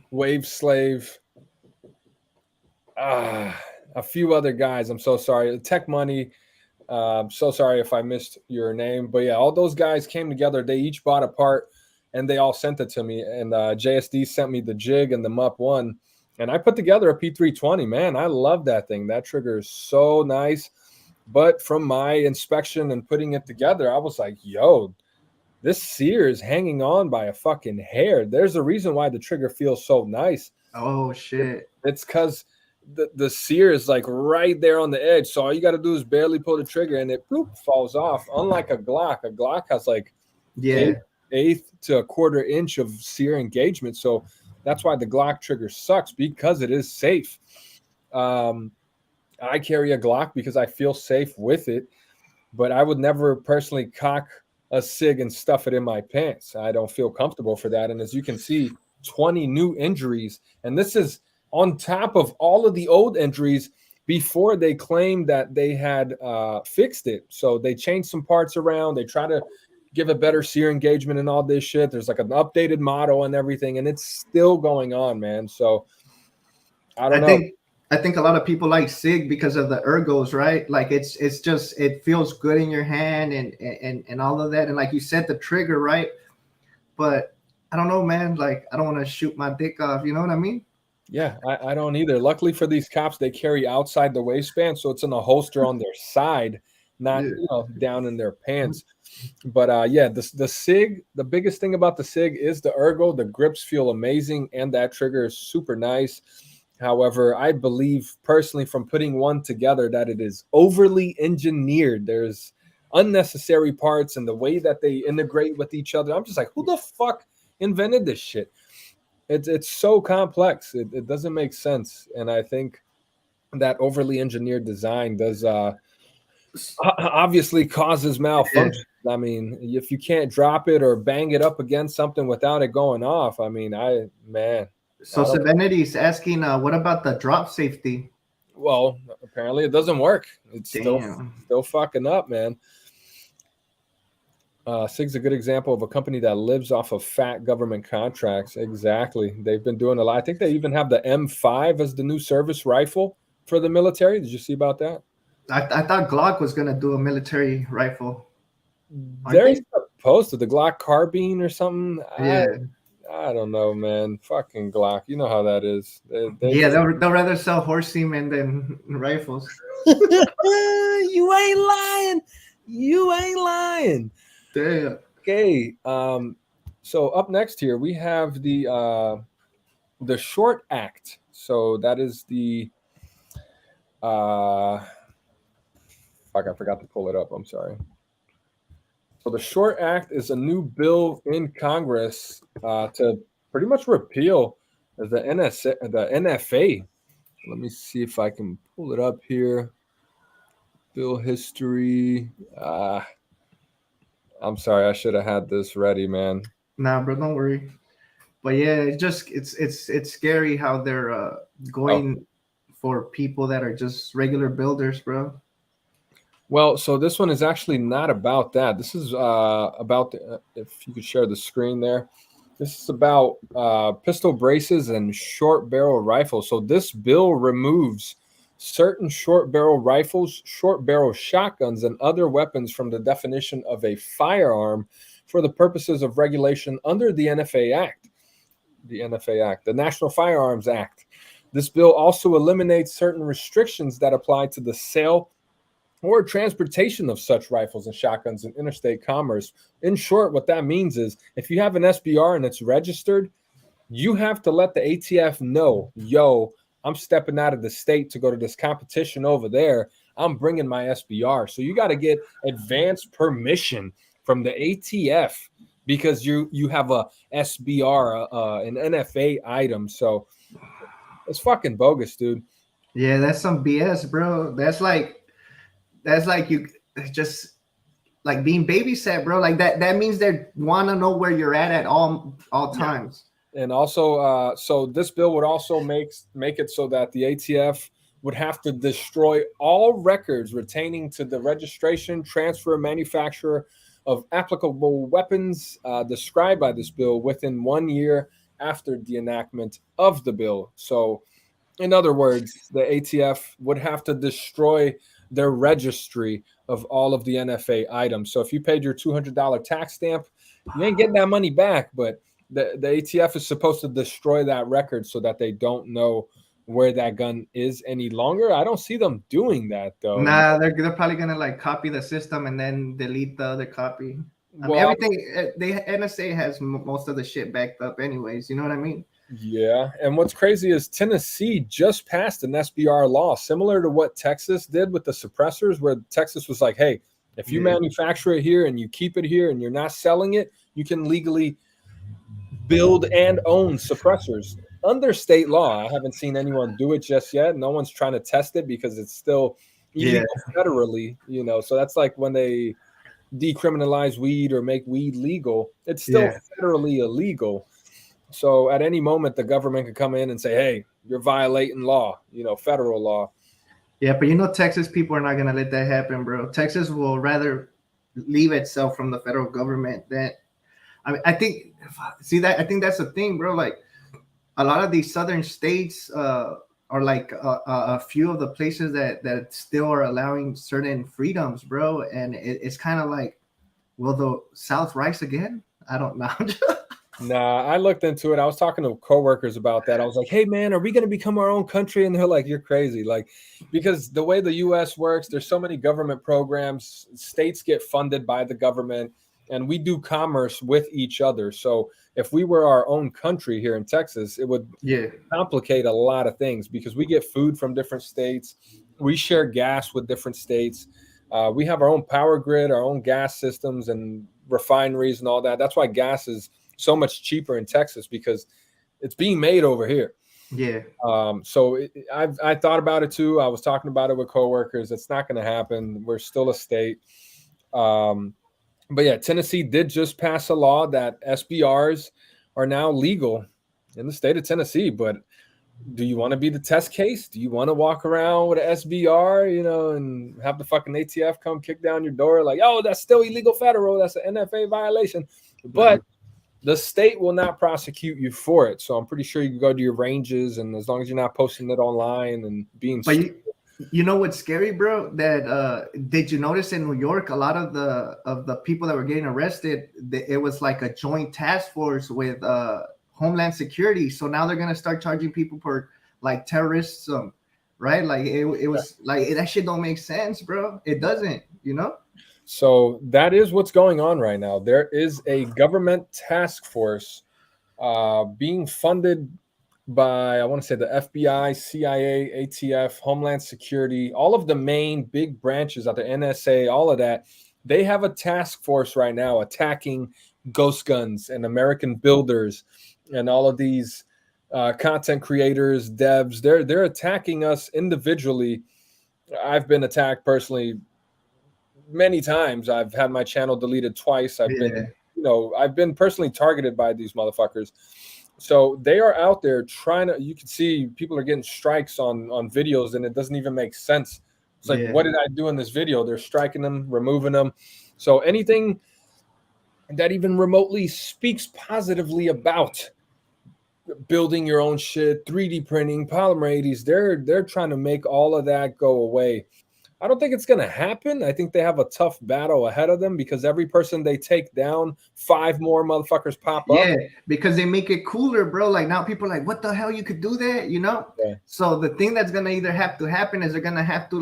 Wave Slave, a few other guys. I'm so sorry. Tech Money. So sorry if I missed your name, but yeah, all those guys came together. They each bought a part and they all sent it to me. And JSD sent me the jig and the MUP one, and I put together a P320. Man, I love that thing. That trigger is so nice. But from my inspection and putting it together, I was like, yo, this sear is hanging on by a fucking hair. There's a reason why the trigger feels so nice. Oh shit. It's because the sear is like right there on the edge. So all you got to do is barely pull the trigger and it bloop, falls off. Unlike a Glock has like eighth to a quarter inch of sear engagement. So that's why the Glock trigger sucks, because it is safe. I carry a Glock because I feel safe with it, but I would never personally cock a SIG and stuff it in my pants. I don't feel comfortable for that. And as you can see, 20 new injuries. And this is on top of all of the old injuries before they claimed that they had fixed it. So they changed some parts around. They try to give a better sear engagement and all this shit. There's like an updated model and everything, and it's still going on, man. So I don't know. I think a lot of people like SIG because of the ergos, right? Like it's just, it feels good in your hand and all of that. And like you said, the trigger, right? But I don't know, man. Like I don't want to shoot my dick off. You know what I mean? Yeah, I don't either. Luckily for these cops, they carry outside the waistband, so it's in a holster on their side, not down in their pants. But the SIG, the biggest thing about the SIG is the ergo. The grips feel amazing, and that trigger is super nice. However, I believe personally from putting one together that it is overly engineered. There's unnecessary parts and the way that they integrate with each other. I'm just like, who the fuck invented this shit? It's so complex. It doesn't make sense. And I think that overly engineered design does obviously causes malfunction. I mean, if you can't drop it or bang it up against something without it going off, I mean, So Sevenity's asking, what about the drop safety? Well, apparently it doesn't work. It's still fucking up, man. SIG's a good example of a company that lives off of fat government contracts. Exactly. They've been doing a lot. I think they even have the M5 as the new service rifle for the military. Did you see about that? I thought Glock was going to do a military rifle. They're supposed to. The Glock carbine or something. Yeah. I don't know, man. Fucking Glock. You know how that is. They'll rather sell horse semen than rifles. You ain't lying. You ain't lying. Damn. Okay. So up next here we have the short act. So that is the fuck, I forgot to pull it up. I'm sorry. So the short act is a new bill in Congress to pretty much repeal the NFA. Let me see if I can pull it up here. Bill history. I'm sorry, I should have had this ready, man. Nah, bro, don't worry. But yeah, it's scary how they're going for people that are just regular builders, bro. Well, so this one is actually not about that. This is about if you could share the screen there. This is about pistol braces and short barrel rifles. So this bill removes certain short barrel rifles, short barrel shotguns, and other weapons from the definition of a firearm for the purposes of regulation under the NFA Act. The National Firearms Act. This bill also eliminates certain restrictions that apply to the sale or transportation of such rifles and shotguns in interstate commerce. In short, what that means is if you have an SBR and it's registered, you have to let the ATF know, yo, I'm stepping out of the state to go to this competition over there. I'm bringing my SBR. So you got to get advance permission from the ATF because you have a SBR, an NFA item. So it's fucking bogus, dude. Yeah, that's some BS, bro. That's like you just like being babysat, bro. Like that means they want to know where you're at all times. And also, so this bill would also make it so that the ATF would have to destroy all records pertaining to the registration, transfer, manufacture of applicable weapons described by this bill within 1 year after the enactment of the bill. So, in other words, the ATF would have to destroy their registry of all of the NFA items. So if you paid your $200 tax stamp, you ain't getting that money back, but the ATF is supposed to destroy that record so that they don't know where that gun is any longer. I don't see them doing that though. Nah, they're probably gonna like copy the system and then delete the other copy. I mean, Well, everything NSA has most of the shit backed up, anyways. You know what I mean? yeah, and what's crazy is Tennessee just passed an SBR law similar to what Texas did with the suppressors, where Texas was like, hey, if you manufacture it here and you keep it here and you're not selling it, you can legally build and own suppressors under state law. I haven't seen anyone do it just yet. No one's trying to test it because it's still illegal federally, you know. So that's like when they decriminalize weed or make weed legal, it's still federally illegal. So at any moment, the government could come in and say, hey, you're violating law, you know, federal law. Yeah, but you know, Texas people are not going to let that happen, bro. Texas will rather leave itself from the federal government than, I mean, I think that's the thing, bro. Like a lot of these southern states are like a few of the places that still are allowing certain freedoms, bro. And it's kind of like, will the South rise again? I don't know. Nah, I looked into it. I was talking to coworkers about that. I was like, hey, man, are we going to become our own country? And they're like, you're crazy. Like, because the way the U.S. works, there's so many government programs. States get funded by the government, and we do commerce with each other. So if we were our own country here in Texas, it would complicate a lot of things because we get food from different states. We share gas with different states. We have our own power grid, our own gas systems and refineries and all that. That's why gas is so much cheaper in Texas because it's being made over here. Yeah. So I thought about it too. I was talking about it with coworkers. It's not going to happen. We're still a state. But yeah, Tennessee did just pass a law that SBRs are now legal in the state of Tennessee. But do you want to be the test case? Do you want to walk around with an SBR, you know, and have the fucking ATF come kick down your door like, oh, that's still illegal federal. That's an NFA violation. But the state will not prosecute you for it. So I'm pretty sure you can go to your ranges, and as long as you're not posting it online and being. But you know what's scary, bro? That did you notice in New York, a lot of the people that were getting arrested, it was like a joint task force with Homeland Security. So now they're gonna start charging people for like terrorism, right? Like it was like that shit don't make sense, bro. It doesn't, you know. So that is what's going on right now. There is a government task force being funded by, I want to say, the FBI, CIA, ATF, Homeland Security, all of the main big branches at the NSA, all of that. They have a task force right now attacking ghost guns and American builders and all of these content creators, devs. They're attacking us individually. I've been attacked personally many times. I've had my channel deleted twice. I've been personally targeted by these motherfuckers. So they are out there trying to, you can see people are getting strikes on videos and it doesn't even make sense. It's like, what did I do in this video? They're striking them, removing them. So anything that even remotely speaks positively about building your own shit, 3D printing, polymer 80s, they're trying to make all of that go away. I don't think it's going to happen. I think they have a tough battle ahead of them because every person they take down, 5 more motherfuckers pop up. Yeah, because they make it cooler, bro. Like now people are like, what the hell, you could do that, you know? Yeah. So the thing that's going to either have to happen is they're going to have to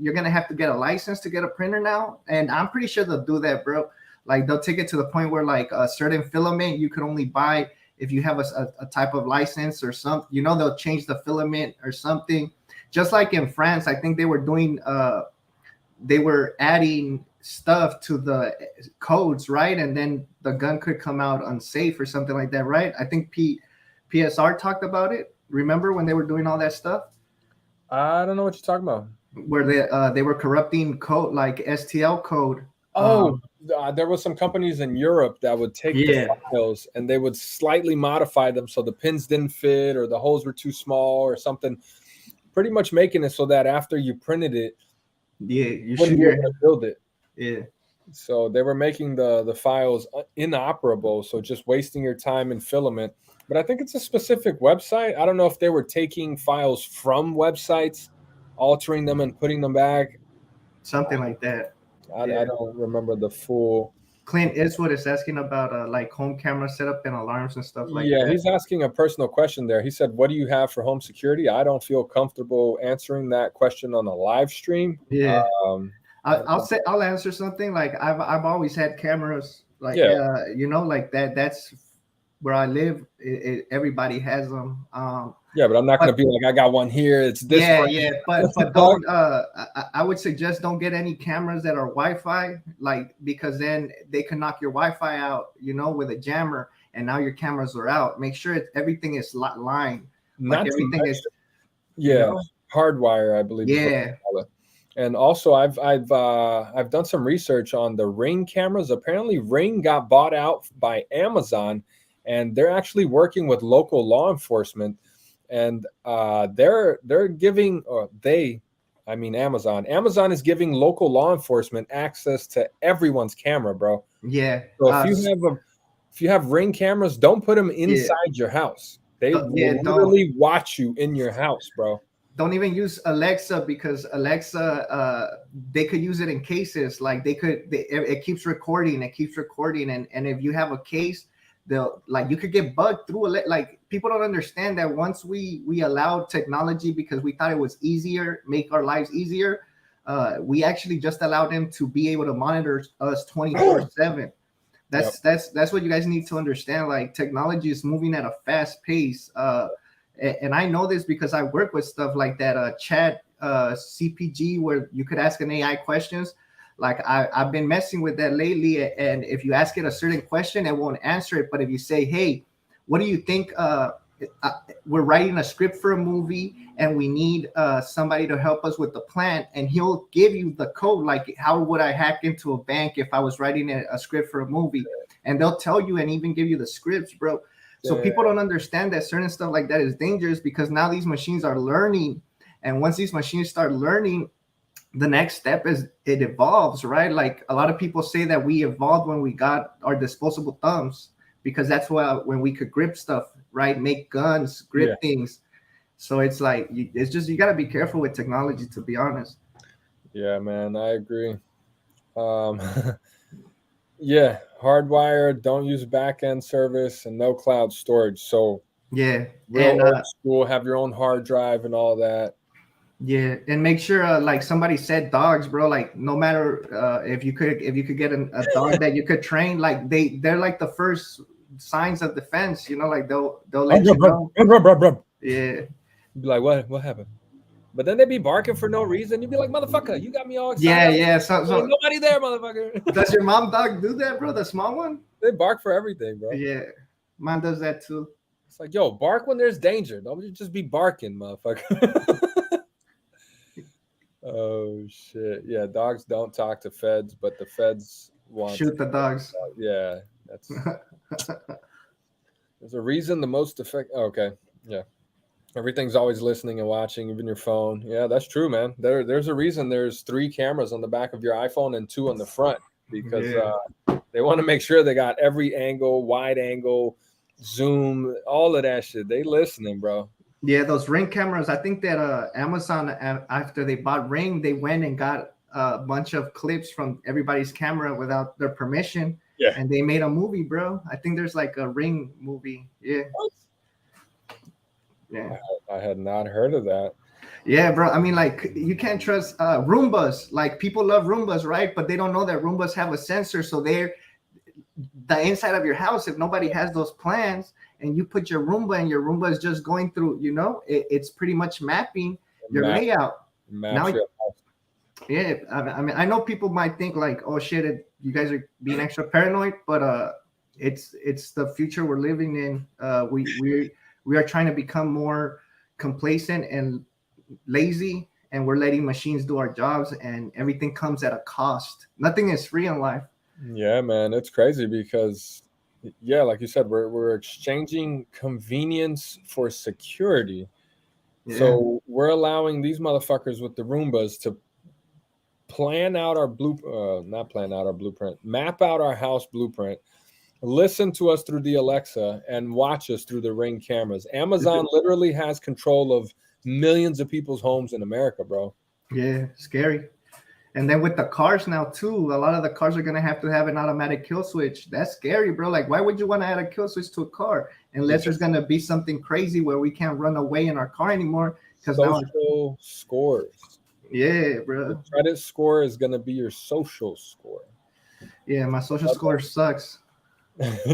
you're going to have to get a license to get a printer now. And I'm pretty sure they'll do that, bro. Like they'll take it to the point where like a certain filament you could only buy if you have a type of license or something, you know, they'll change the filament or something. Just like in France, I think they were doing, they were adding stuff to the codes, right? And then the gun could come out unsafe or something like that, right? I think PSR talked about it. Remember when they were doing all that stuff? I don't know what you're talking about. Where they were corrupting code, like STL code. There was some companies in Europe that would take the files and they would slightly modify them so the pins didn't fit or the holes were too small or something. Pretty much making it so that after you printed it, you wouldn't be able to build it. Yeah. So they were making the files inoperable, so just wasting your time in filament. But I think it's a specific website. I don't know if they were taking files from websites, altering them and putting them back. Something like that. I don't remember the full. Clint Eastwood is asking about like home camera setup and alarms and stuff like Yeah, that. he's asking a personal question there. He said, "What do you have for home security?" I don't feel comfortable answering that question on a live stream. Yeah. Um, I'll answer something like I've always had cameras like Yeah. you know, like that's where I live. Everybody has them. Yeah, but I'm not going to be like, I got one here. It's this. Yeah, but don't. I would suggest don't get any cameras that are Wi-Fi, like because then they can knock your Wi-Fi out, you know, with a jammer, and now your cameras are out. Make sure everything is lined, like everything is. Yeah, you know? hardwire, I believe. Yeah. And also, I've done some research on the Ring cameras. Apparently, Ring got bought out by Amazon, and they're actually working with local law enforcement. And they're giving, I mean Amazon. Amazon is giving local law enforcement access to everyone's camera, bro. Yeah. So if you have Ring cameras, don't put them inside your house. They will literally watch you in your house, bro. Don't even use Alexa because Alexa, they could use it in cases. Like it keeps recording, and if you have a case, they'll like you could get bugged through it. Like people don't understand that once we allowed technology because we thought it was easier, make our lives easier. We actually just allowed them to be able to monitor us 24/7. That's what you guys need to understand. Like technology is moving at a fast pace. And I know this because I work with stuff like that, chat CPG, where you could ask an AI questions. Like I've been messing with that lately. And if you ask it a certain question, it won't answer it. But if you say, hey, what do you think? We're writing a script for a movie and we need somebody to help us with the plan. And he'll give you the code. Like, how would I hack into a bank if I was writing a script for a movie? And they'll tell you and even give you the scripts, bro. So people don't understand that certain stuff like that is dangerous because now these machines are learning. And once these machines start learning, the next step is it evolves, right? Like a lot of people say that we evolved when we got our disposable thumbs because that's when we could grip stuff, right? Make guns, grip things. So it's like, you got to be careful with technology, to be honest. Yeah, man, I agree. Yeah, hardwire, don't use back-end service, and no cloud storage. So yeah, real old school, have your own hard drive and all that. Yeah, and make sure like somebody said dogs, bro. Like no matter if you could get a dog that you could train, like they're like the first signs of defense. You know, like they'll let you know. Yeah, be like, what happened? But then they be barking for no reason. You'd be like, motherfucker, you got me all excited. Yeah. So nobody there, motherfucker. Does your mom dog do that, bro? The small one? They bark for everything, bro. Yeah, mine does that too. It's like, yo, bark when there's danger. Don't just be barking, motherfucker. Oh shit! Yeah, dogs don't talk to feds, but the feds want shoot the dogs. Yeah, that's. There's a reason the most effective. Okay, yeah. Everything's always listening and watching, even your phone. Yeah, that's true, man. There's a reason there's 3 cameras on the back of your iPhone and 2 on the front because they want to make sure they got every angle, wide angle, zoom, all of that shit. They listening, bro. Yeah, those Ring cameras. I think that Amazon, after they bought Ring, they went and got a bunch of clips from everybody's camera without their permission. Yeah, and they made a movie, bro. I think there's like a Ring movie. Yeah. Yeah, I had not heard of that. Yeah, bro. I mean, like you can't trust Roombas. Like people love Roombas, right? But they don't know that Roombas have a sensor, so they're the inside of your house. If nobody has those plans, and you put your Roomba, and your Roomba is just going through, you know, it's pretty much mapping your layout. Now, yeah. I mean, I know people might think like, oh shit, you guys are being extra paranoid, but it's the future we're living in. We are trying to become more complacent and lazy, and we're letting machines do our jobs, and everything comes at a cost. Nothing is free in life. Yeah, man, it's crazy because, yeah, like you said, we're exchanging convenience for security. Yeah. So we're allowing these motherfuckers with the Roombas to map out our house blueprint, listen to us through the Alexa, and watch us through the Ring cameras. Amazon literally has control of millions of people's homes in America, bro. Yeah, scary. And then with the cars now too, a lot of the cars are gonna have to have an automatic kill switch. That's scary, bro. Like, why would you want to add a kill switch to a car unless there's gonna be something crazy where we can't run away in our car anymore? Because now social scores. Yeah, bro. The credit score is gonna be your social score. Yeah, my social score sucks.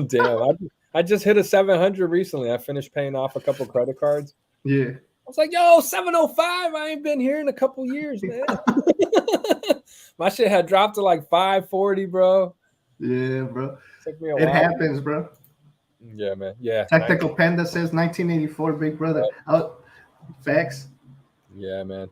Damn, I just hit a 700 recently. I finished paying off a couple credit cards. Yeah. I was like, yo, 705. I ain't been here in a couple years, man. My shit had dropped to like 540, bro. Yeah, bro. Took me a It while. happens, bro. Yeah, man. Yeah. Tactical Panda says 1984, big brother. Facts. Yeah, man.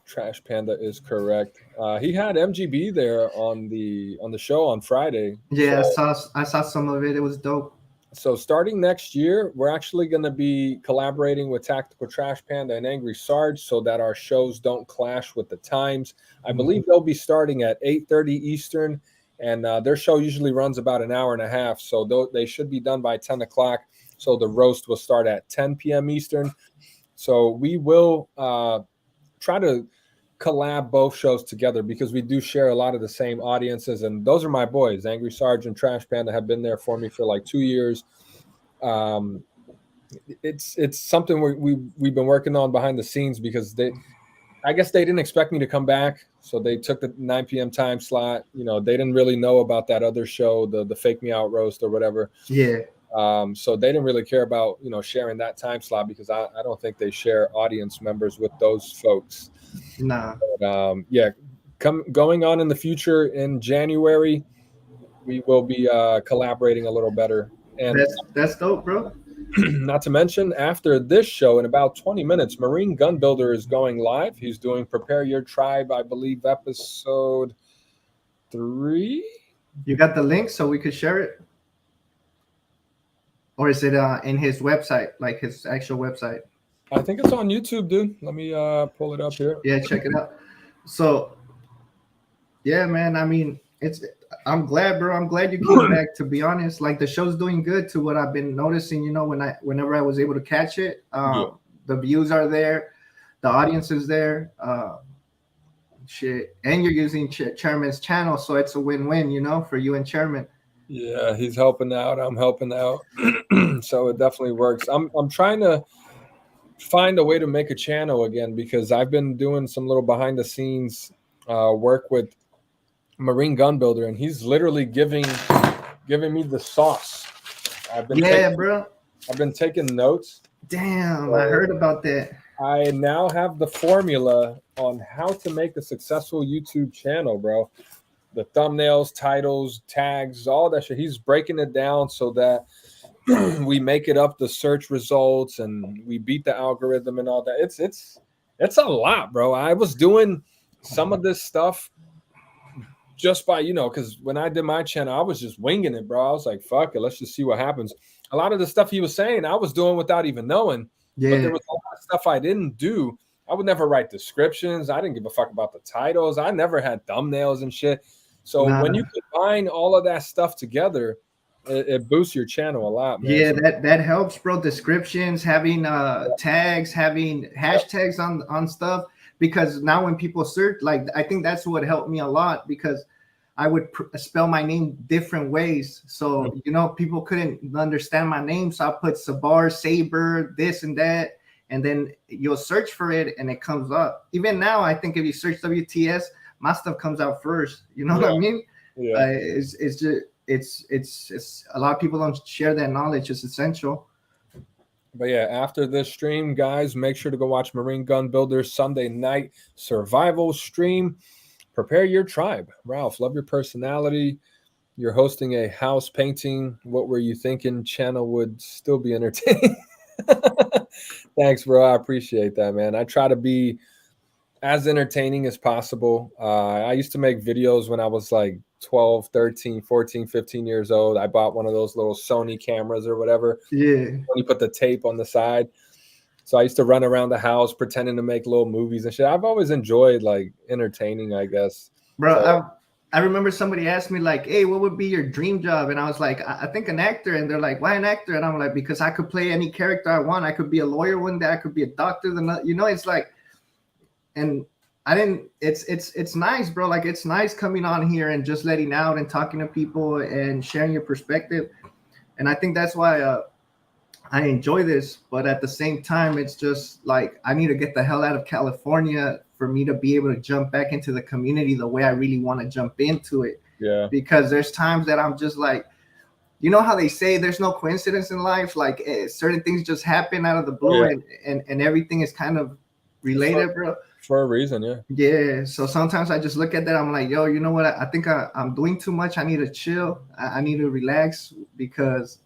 Trash Panda is correct. He had MGB there on the show on Friday. Yeah, So, I saw some of it. It was dope. so starting next year, we're actually going to be collaborating with Tactical Trash Panda and Angry Sarge so that our shows don't clash with the times. I believe they'll be starting at 8:30 Eastern, and their show usually runs about an hour and a half. So they should be done by 10 o'clock. So the roast will start at 10 p.m. Eastern. So we will try to collab both shows together because we do share a lot of the same audiences, and those are my boys. Angry Sarge and Trash Panda have been there for me for like 2 years. It's something we've been working on behind the scenes because I guess they didn't expect me to come back, so they took the 9 p.m. time slot. You know, they didn't really know about that other show, the Fake Me Out roast or whatever. Yeah. So they didn't really care about, sharing that time slot because I don't think they share audience members with those folks. Nah. But, yeah, going on in the future in January, we will be collaborating a little better. And that's dope, bro. Not to mention, after this show, in about 20 minutes, Marine Gun Builder is going live. He's doing Prepare Your Tribe, I believe, episode 3. You got the link so we could share it? Or is it in his website, like his actual website? I think it's on YouTube, dude. Let me pull it up here. Yeah, check it out. So, yeah, man. I mean, I'm glad, bro. I'm glad you came back. To be honest, like the show's doing good to what I've been noticing. Whenever I was able to catch it, the views are there, the audience is there. Shit, and you're using Chairman's channel, so it's a win-win, for you and Chairman. Yeah, he's helping out. I'm helping out. So it definitely works. I'm trying to find a way to make a channel again because I've been doing some little behind the scenes work with Marine Gun Builder, and he's literally giving me the sauce. I've been taking notes. Damn, I heard about that. I now have the formula on how to make a successful YouTube channel, bro. The thumbnails, titles, tags, all that shit. He's breaking it down so that we make it up the search results and we beat the algorithm and all that. It's a lot, bro. I was doing some of this stuff just by, because when I did my channel, I was just winging it, bro. I was like, fuck it, let's just see what happens. A lot of the stuff he was saying, I was doing without even knowing. Yeah. But there was a lot of stuff I didn't do. I would never write descriptions. I didn't give a fuck about the titles. I never had thumbnails and shit. So when you combine all of that stuff together, it boosts your channel a lot, man. Yeah, that helps, bro. Descriptions, having tags, having hashtags on stuff. Because now when people search, like, I think that's what helped me a lot because I would spell my name different ways. So, people couldn't understand my name. So I put Sabr, Sabr, this and that. And then you'll search for it and it comes up. Even now, I think if you search WTS, my stuff comes out first. You know what I mean? Yeah. It's a lot of people don't share that knowledge. It's essential. But yeah, after this stream, guys, make sure to go watch Marine Gun Builder's Sunday night survival stream. Prepare your tribe. Ralph, love your personality. You're hosting a house painting. What were you thinking? Channel would still be entertaining. Thanks, bro. I appreciate that, man. I try to be as entertaining as possible. I used to make videos when I was like 12, 13, 14, 15 years old. I bought one of those little Sony cameras or whatever. Yeah. When you put the tape on the side. So I used to run around the house pretending to make little movies and shit. I've always enjoyed like entertaining, I guess. Bro, so, I remember somebody asked me like, hey, what would be your dream job? And I was like, I think an actor. And they're like, why an actor? And I'm like, because I could play any character I want. I could be a lawyer one day. I could be a doctor. It's like, and I didn't. It's nice, bro. Like it's nice coming on here and just letting out and talking to people and sharing your perspective. And I think that's why I enjoy this. But at the same time, it's just like I need to get the hell out of California for me to be able to jump back into the community the way I really want to jump into it. Yeah. Because there's times that I'm just like, you know how they say there's no coincidence in life, like certain things just happen out of the blue, and everything is kind of related, bro. For a reason, yeah. Yeah. So sometimes I just look at that, I'm like, yo, you know what? I think I'm doing too much. I need to chill. I need to relax because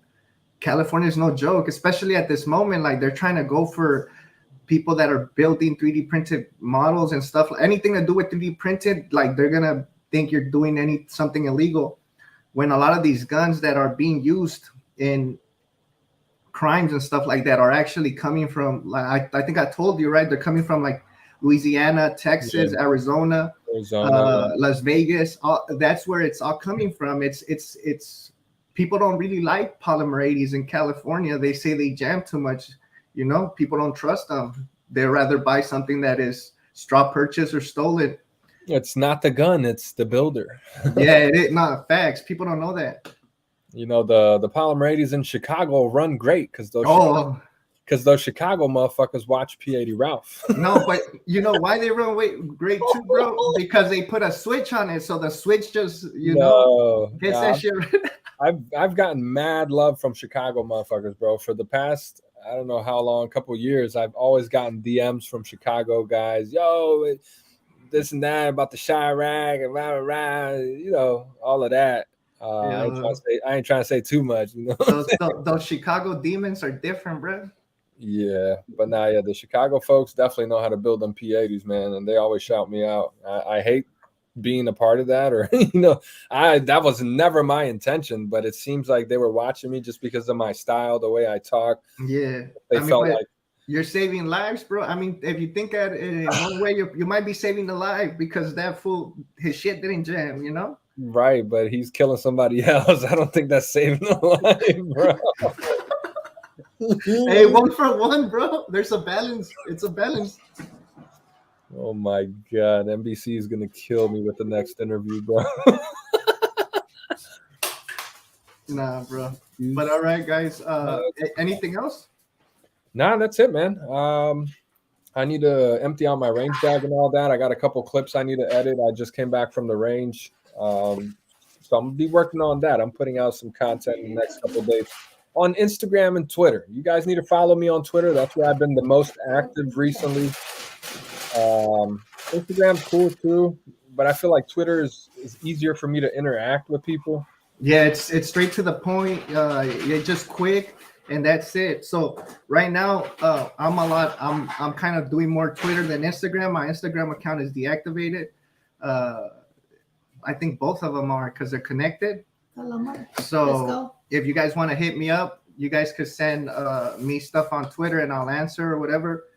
California is no joke, especially at this moment. Like they're trying to go for people that are building 3D printed models and stuff. Anything to do with 3D printed, like they're gonna think you're doing something illegal. When a lot of these guns that are being used in crimes and stuff like that are actually coming from, like I think I told you, right? They're coming from like Louisiana, Texas, Arizona, Las Vegas. That's where it's all coming from. It's people don't really like polymer 80s in California. They say they jam too much. You know, people don't trust them. They'd rather buy something that is straw purchase or stolen. It's not the gun, it's the builder. Yeah, it is not facts. People don't know that. You know, the polymer 80s in Chicago run great because those Chicago motherfuckers watch P80 Ralph. No, but you know why they run great too, bro? Because they put a switch on it, so the switch just gets that shit. I've gotten mad love from Chicago motherfuckers, bro. For the past, I don't know how long, couple years, I've always gotten DMs from Chicago guys. Yo, this and that about the Chirac and rah, rah, rah, you know, all of that. I ain't trying to say too much, you know. Those Chicago demons are different, bro. Yeah, but the Chicago folks definitely know how to build them P80s, man, and they always shout me out. I hate being a part of that, or you know, that was never my intention, but it seems like they were watching me just because of my style, the way I talk. Yeah, they felt like you're saving lives, bro. I mean, if you think that in one way, you might be saving the life because that fool, his shit didn't jam, you know? Right, but he's killing somebody else. I don't think that's saving a life, bro. Hey, 1 for 1, bro. There's a balance. It's a balance. Oh my God, NBC is gonna kill me with the next interview, bro. Nah, bro. But all right, guys. Anything else? Nah, that's it, man. I need to empty out my range bag and all that. I got a couple clips I need to edit. I just came back from the range. So I'm gonna be working on that. I'm putting out some content in the next couple of days on Instagram and Twitter. You guys need to follow me on Twitter. That's where I've been the most active recently. Instagram's cool too, but I feel like Twitter is easier for me to interact with people. Yeah, it's straight to the point. It's just quick, and that's it. So right now, I'm kind of doing more Twitter than Instagram. My Instagram account is deactivated. I think both of them are because they're connected. So if you guys want to hit me up, you guys could send me stuff on Twitter and I'll answer or whatever.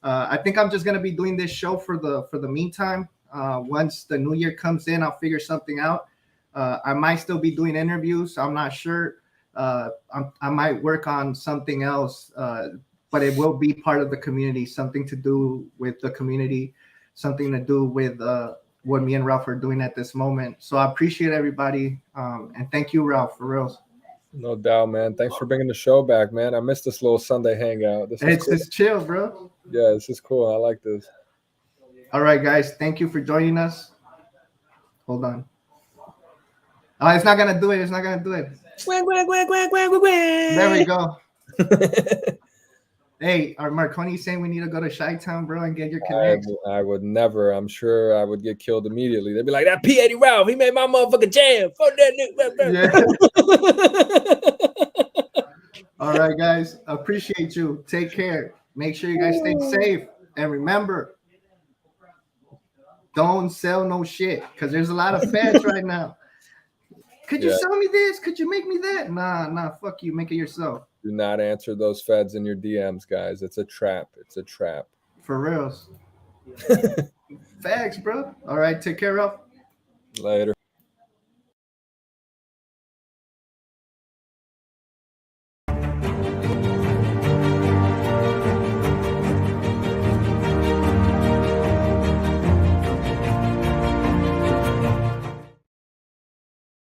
I think I'm just gonna be doing this show for the meantime. Once the new year comes in, I'll figure something out. I might still be doing interviews. I'm not sure. I might work on something else, but it will be part of the community, something to do with the community, something to do with what me and Ralph are doing at this moment. So I appreciate everybody. And thank you, Ralph, for real. No doubt, man. Thanks for bringing the show back, man. I missed this little Sunday hangout. It's chill, bro. Yeah, this is cool. I like this. All right, guys. Thank you for joining us. Hold on. Oh, it's not gonna do it. It's not gonna do it. There we go. Hey, are Marconi saying we need to go to Chi-Town, bro, and get your connects? I would never. I'm sure I would get killed immediately. They'd be like, that P80 Ralph, he made my motherfucking jam. Fuck that nigga. Yeah. All right, guys. Appreciate you. Take care. Make sure you guys stay safe. And remember, don't sell no shit because there's a lot of feds right now. Could you sell me this? Could you make me that? Nah, fuck you. Make it yourself. Do not answer those feds in your DMs, guys. It's a trap. It's a trap. For reals. Facts, bro. All right, take care, Ralph. Later.